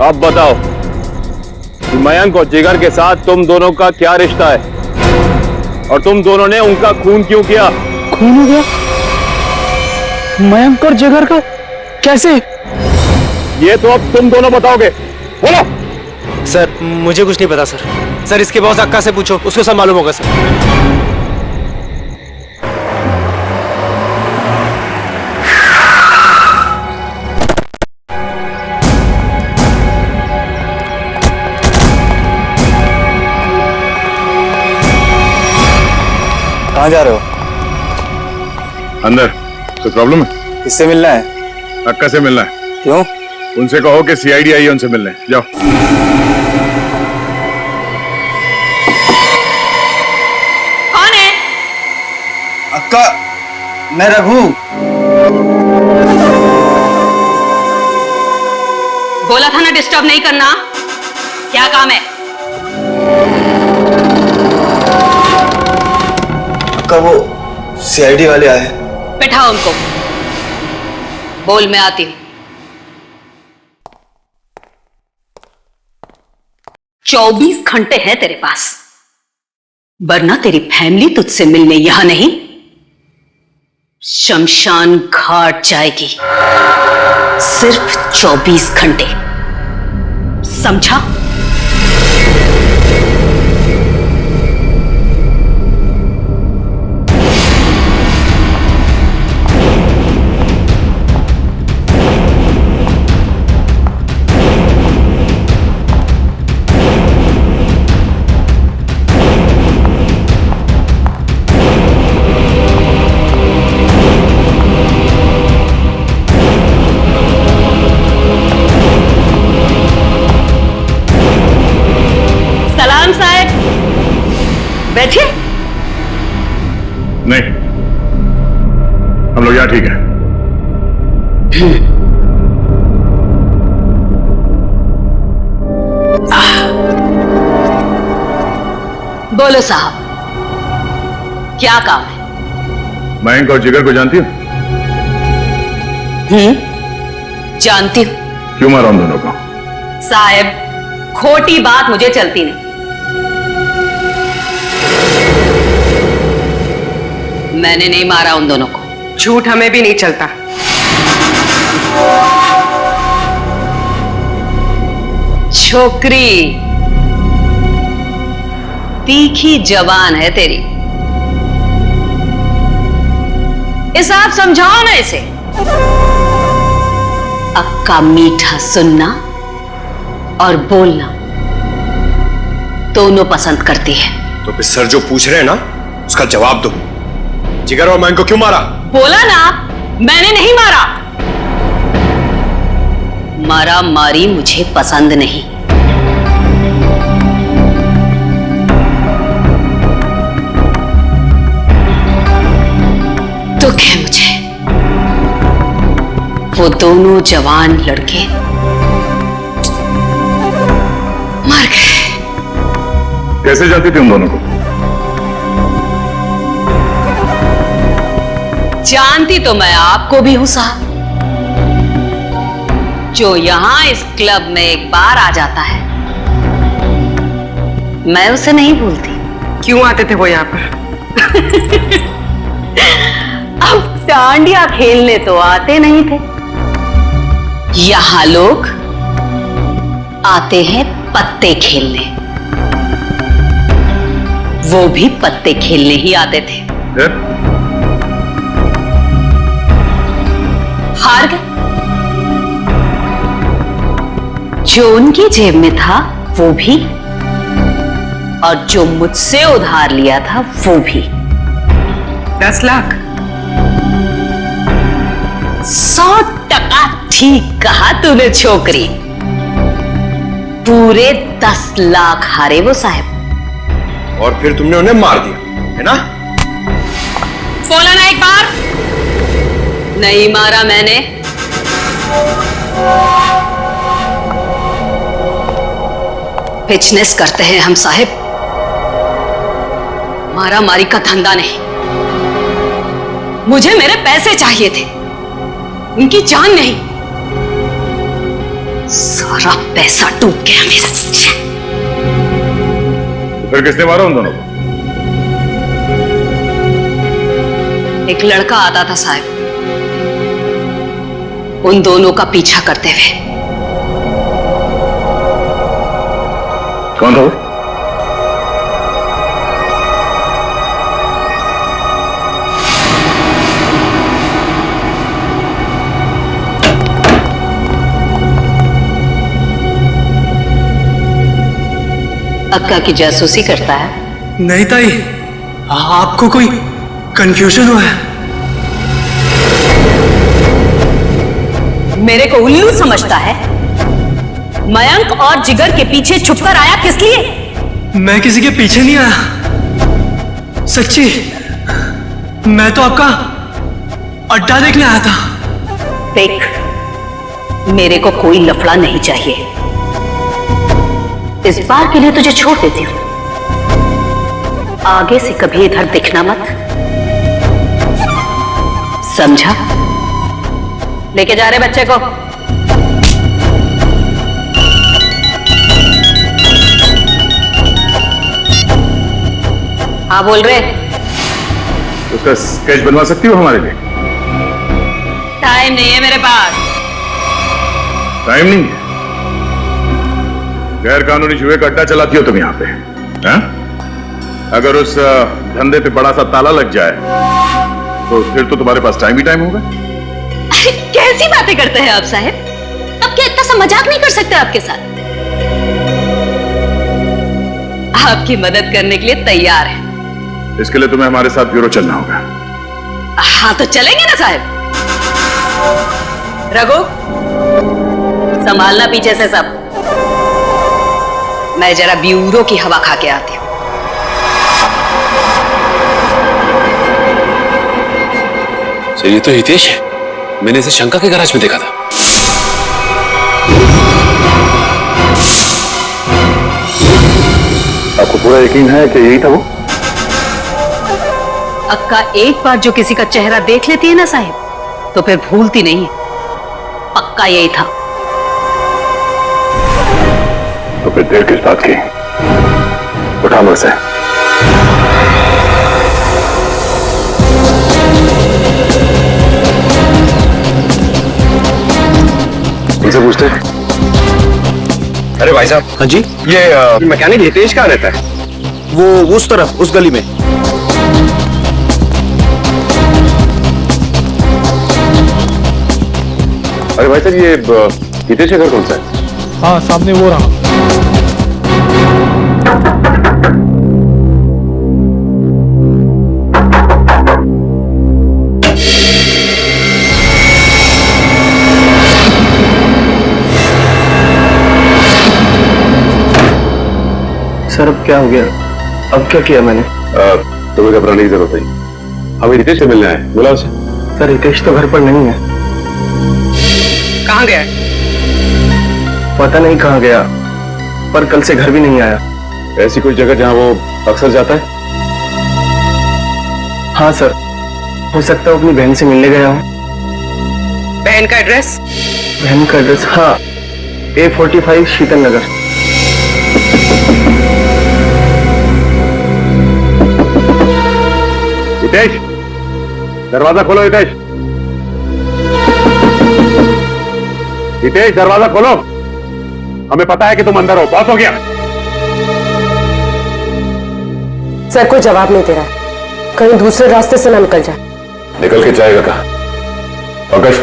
अब बताओ कि मयंक और जिगर के साथ तुम दोनों का क्या रिश्ता है और तुम दोनों ने उनका खून क्यों किया? खून हो गया? मयंक और जिगर का? कैसे? ये तो अब तुम दोनों बताओगे। बोलो। सर मुझे कुछ नहीं पता सर। सर इसके बॉस अक्का से पूछो, उसको सब मालूम होगा सर। कहाँ जा रहे हो? अंदर। कोई प्रॉब्लम है? किससे मिलना है? अक्का से मिलना है। क्यों? उनसे कहो कि सीआईडी आई है उनसे मिलने। जाओ। कौन है? अक्का, मैं रघु। बोला था ना डिस्टर्ब नहीं करना। क्या काम है? अक्का वो सीआईडी वाले आए। बैठाओ उनको। बोल, मैं आती हूं। 24 घंटे है तेरे पास, वरना तेरी फैमिली तुझसे मिलने यहां नहीं शमशान घाट जाएगी। सिर्फ 24 घंटे, समझा? बैठिए। नहीं, हम लोग यहाँ ठीक है। बोलो साहब, क्या काम है? मयंक और जिगर को जानती हो? जानती हूँ। क्यों मारा उन दोनों को? साहब, खोटी बात मुझे चलती नहीं। मैंने नहीं मारा उन दोनों को। झूठ हमें भी नहीं चलता। छोकरी तीखी जबान है तेरी, इसे आप समझाओ ना इसे। अक्का मीठा सुनना और बोलना दोनों पसंद करती है। तो फिर सर जो पूछ रहे हैं ना उसका जवाब दो। जिगर और मैंग को क्यों मारा? बोला ना, मैंने नहीं मारा। मारा मारी मुझे पसंद नहीं। दुख है मुझे, वो दोनों जवान लड़के मर गए। कैसे जानती थी उन दोनों को? जानती तो मैं आपको भी हूं साहब। जो यहां इस क्लब में एक बार आ जाता है, मैं उसे नहीं भूलती। क्यों आते थे वो यहाँ पर? अब डांडिया खेलने तो आते नहीं थे। यहां लोग आते हैं पत्ते खेलने। वो भी पत्ते खेलने ही आते थे। हार गए। जो उनकी जेब में था वो भी, और जो मुझसे उधार लिया था वो भी। 10 लाख। 100% ठीक कहा तूने छोकरी। पूरे 10 लाख हारे वो साहब। और फिर तुमने उन्हें मार दिया, है ना? बोला ना एक बार। नहीं मारा मैंने। बिजनेस करते हैं हम साहब, मारा मारी का धंधा नहीं। मुझे मेरे पैसे चाहिए थे, उनकी जान नहीं। सारा पैसा डूब गया मेरा। तो फिर किसने मारा उन दोनों को? एक लड़का आता था साहब, उन दोनों का पीछा करते हुए। कौन था वो? अक्का की जासूसी करता है। नहीं ताई, आपको कोई कंफ्यूजन हुआ है? मेरे को उल्लू समझता है? मयंक और जिगर के पीछे छुपकर आया किस लिए? मैं किसी के पीछे नहीं आया, सच्ची। मैं तो आपका अड्डा देखने आया था। देख, मेरे को कोई लफड़ा नहीं चाहिए। इस बार के लिए तुझे छोड़ देती हूं। आगे से कभी इधर दिखना मत, समझा? लेके जा रहे बच्चे को। हाँ बोल रहे। उसका स्केच बनवा सकती हो हमारे लिए? टाइम नहीं है मेरे पास। टाइम नहीं है? गैर कानूनी जुए का अड्डा चलाती हो तुम यहाँ पे, हैं? अगर उस धंधे पे बड़ा सा ताला लग जाए तो फिर तो तुम्हारे पास टाइम ही टाइम होगा। कैसी बातें करते हैं आप साहब? अब क्या इतना सा मजाक नहीं कर सकते आपके साथ? आपकी मदद करने के लिए तैयार है। इसके लिए तुम्हें हमारे साथ ब्यूरो चलना होगा। हाँ तो चलेंगे ना साहब। रघु, संभालना पीछे से सब। मैं जरा ब्यूरो की हवा खा के आती हूँ। सर ये तो हितेश है, मैंने इसे शंका के गैराज में देखा था। आपको पूरा यकीन है कि यही था वो? अक्का एक बार जो किसी का चेहरा देख लेती है ना साहिब, तो फिर भूलती नहीं है। पक्का यही था। तो फिर देर किस बात की? उठा मुझ से। इनसे पूछते हैं। अरे भाई साहब। हाँ जी। ये मैकेनिक हितेश कहाँ रहता है? वो उस तरफ, उस गली में। अरे भाई साहब, ये हितेश का घर कौन सा है? हाँ, सामने वो रहा। सर अब क्या हो गया? अब क्या किया मैंने? तुम्हें घबराने की जरूरत नहीं। हमें हितेश से मिलना है, बुलाओ उसे। सर हितेश तो घर पर नहीं है। कहाँ गया? पता नहीं कहाँ गया, पर कल से घर भी नहीं आया। ऐसी कोई जगह जहां वो अक्सर जाता है? हाँ सर, हो सकता है अपनी बहन से मिलने गया हूँ। बहन का एड्रेस? बहन का एड्रेस, हाँ, A45 शीतल नगर। हितेश, दरवाजा खोलो। हितेश, हितेश दरवाजा खोलो। हमें पता है कि तुम अंदर हो। बहुत हो गया। सर कोई जवाब नहीं दे रहा है, कहीं दूसरे रास्ते से ना निकल जाए। निकल के जाएगा कहाँ? पंकज,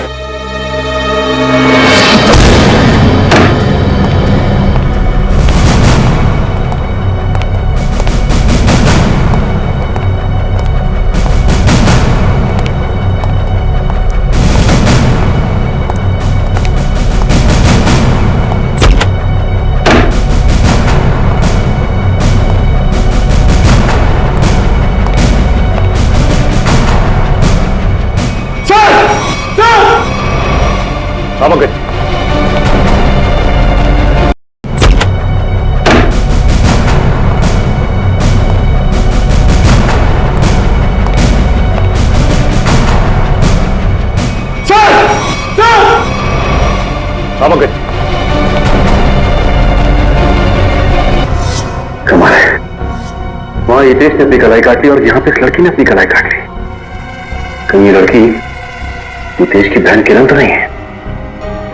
पंकज, पंकज, कमाल है। वहां हितेश ने अपनी कलाई काट ली और यहाँ पे इस लड़की ने अपनी कलाई काट ली। कहीं ये लड़की हितेश की बहन किरण तो नहीं है?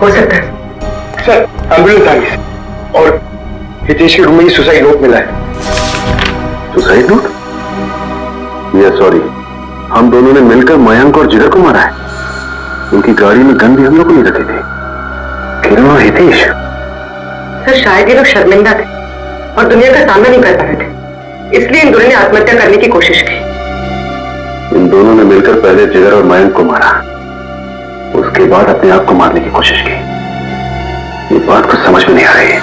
हो सकता है। सर, एम्बुलेंस आ गई और हितेश के रूम में सुसाइड नोट मिला है। Suicide note? ये सॉरी, हम दोनों ने मिलकर मयंक और जिगर को मारा है। उनकी गाड़ी में गन भी हम लोग को नहीं रखे थे। किरण और हितेश। सर शायद ये लोग शर्मिंदा थे और दुनिया का सामना नहीं कर पा रहे थे, इसलिए इन दोनों ने आत्महत्या करने की कोशिश की। इन दोनों ने मिलकर पहले जिगर और मयंक को मारा, उसके बाद अपने आप को मारने की कोशिश की। ये बात कुछ समझ में नहीं आ रही है।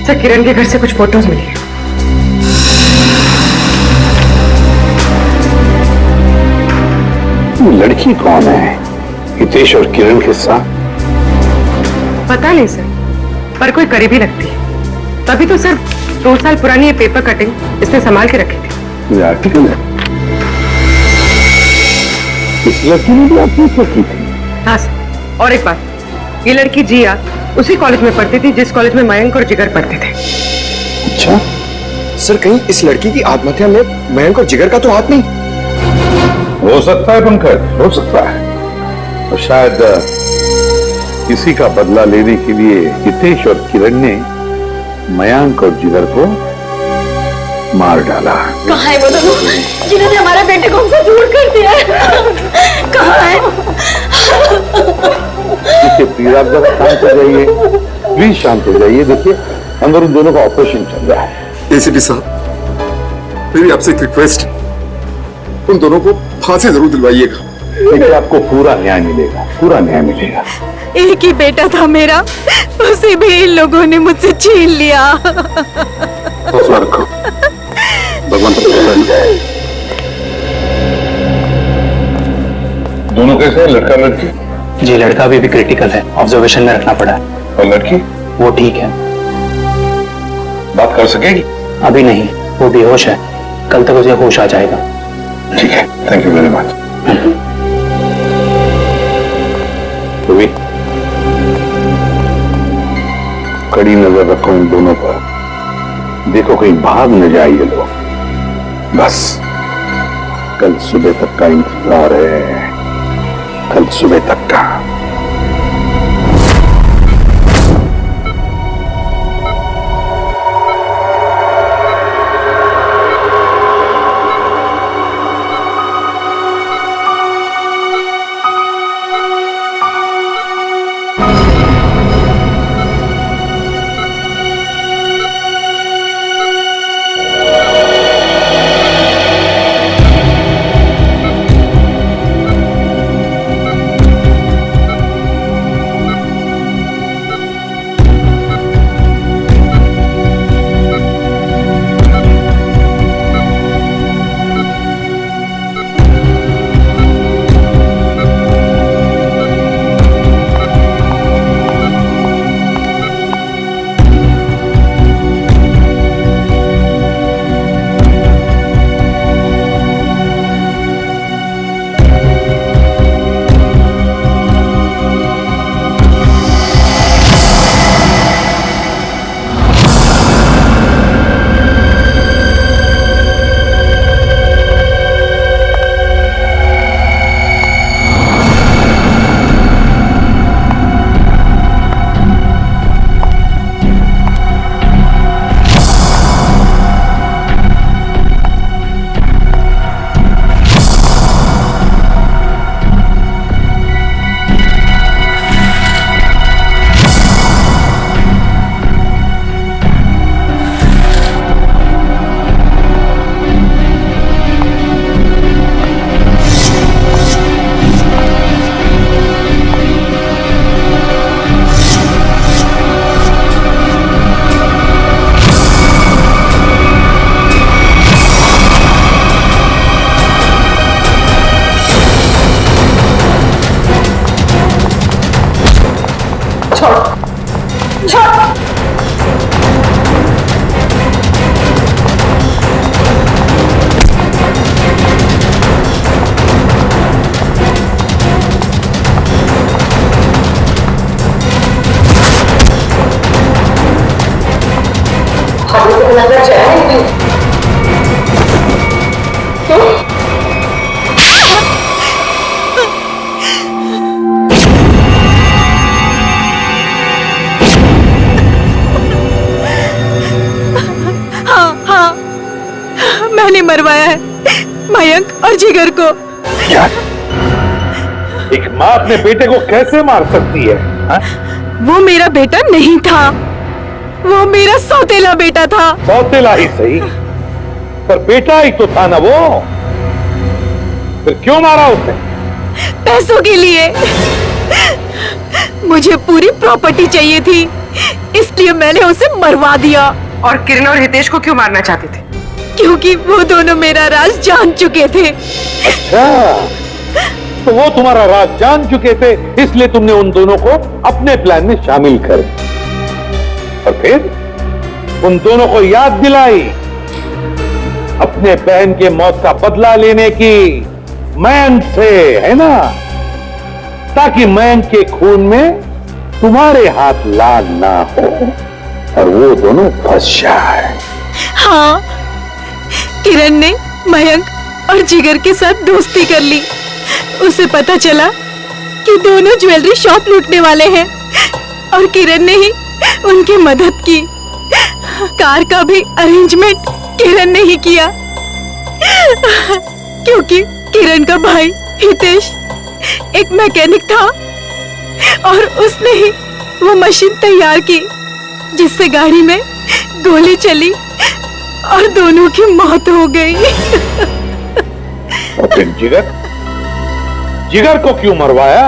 सर किरण के घर से कुछ फोटोज मिली है। लड़की कौन है हितेश और किरण के साथ? पता नहीं सर, पर कोई करीबी लगती है। तभी तो सर 2 साल पुरानी ये पेपर कटिंग इसने संभाल के रखी थी। ये आर्टिकल है। इस लड़की ने भी आत्महत्या की थी? हाँ सर, और एक बात, ये लड़की जिया उसी कॉलेज में पढ़ती थी जिस कॉलेज में मयंक और जिगर पढ़ते थे। अच्छा सर, कहीं इस लड़की की आत्महत्या में मयंक और जिगर का तो हाथ नहीं? हो सकता है पंकज, हो सकता है। और शायद किसी का बदला लेने के लिए हितेश और किरण ने मयंक और जिगर को मार डाला। कहाँ है वो दोनों जिन्होंने हमारे बेटे को हमसे दूर कर दिया है? कहाँ है? प्लीज आप जरा शांत हो जाइए, प्लीज शांत हो जाइए। देखिए अंदर उन दोनों का ऑपरेशन चल रहा है। एसीपी साहब, मेरी आपसे एक रिक्वेस्ट, उन दोनों को फांसी जरूर दिलवाइएगा। देखिए आपको पूरा न्याय मिलेगा, पूरा न्याय मिलेगा। एक ही बेटा था मेरा, उसे भी इन लोगों ने मुझसे छीन लिया। हौसला रखो, भगवान पर भरोसा है। दोनों कैसे हैं, लड़का लड़की? जी लड़का अभी भी क्रिटिकल है, ऑब्जर्वेशन में रखना पड़ा है। और लड़की? वो ठीक है। बात कर सकेगी? अभी नहीं, वो बेहोश है, कल तक उसे होश आ जाएगा। ठीक है, थैंक यू वेरी मच। कड़ी नजर रखो इन दोनों पर, देखो कहीं भाग न जाए ये लोग। बस कल सुबह तक का इंतजार है, कल सुबह तक का। नजर जाएगी हाँ, मैंने मरवाया है मयंक और जिगर को। क्या? एक माँ अपने बेटे को कैसे मार सकती है? हा? वो मेरा बेटा नहीं था, वो मेरा सौतेला बेटा था। सौतेला ही सही, पर बेटा ही तो था ना वो। फिर क्यों मारा उसने? पैसों के लिए। मुझे पूरी प्रॉपर्टी चाहिए थी, इसलिए मैंने उसे मरवा दिया। और किरण और हितेश को क्यों मारना चाहते थे? क्योंकि वो दोनों मेरा राज जान चुके थे। अच्छा, तो वो तुम्हारा राज जान चुके थे, इसलिए तुमने उन दोनों को अपने प्लान में शामिल कर दिया। और फिर उन दोनों को याद दिलाई अपने बहन के मौत का बदला लेने की मयंक से, है ना? ताकि मयंक के खून में तुम्हारे हाथ लाल ना हो और वो दोनों फंस जाए। हाँ, किरण ने मयंक और जिगर के साथ दोस्ती कर ली। उसे पता चला कि दोनों ज्वेलरी शॉप लूटने वाले हैं और किरण ने ही उनकी मदद की। कार का भी अरेंजमेंट किरण ने ही किया, क्योंकि किरण का भाई हितेश एक मैकेनिक था और उसने ही वो मशीन तैयार की जिससे गाड़ी में गोली चली और दोनों की मौत हो गई। और फिर जिगर को क्यों मरवाया?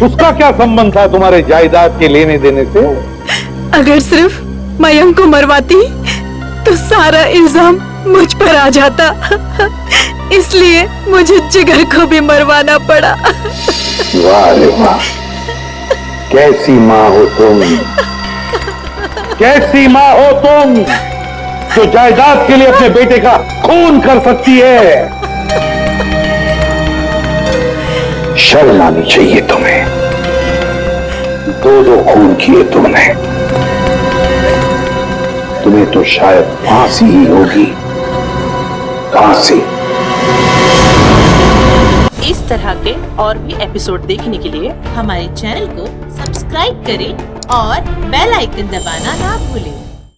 उसका क्या संबंध था तुम्हारे जायदाद के लेने देने से? अगर सिर्फ मयंक को मरवाती तो सारा इल्जाम मुझ पर आ जाता, इसलिए मुझे जिगर को भी मरवाना पड़ा। वाह रे वाह, कैसी माँ हो तुम, कैसी माँ हो तुम जो जायदाद के लिए अपने बेटे का खून कर सकती है। शर्म आनी चाहिए तुम्हें, दो खून किए तुमने, तुम्हें तो शायद फांसी ही होगी, फांसी। इस तरह के और भी एपिसोड देखने के लिए हमारे चैनल को सब्सक्राइब करें और बेल आइकन दबाना ना भूलें।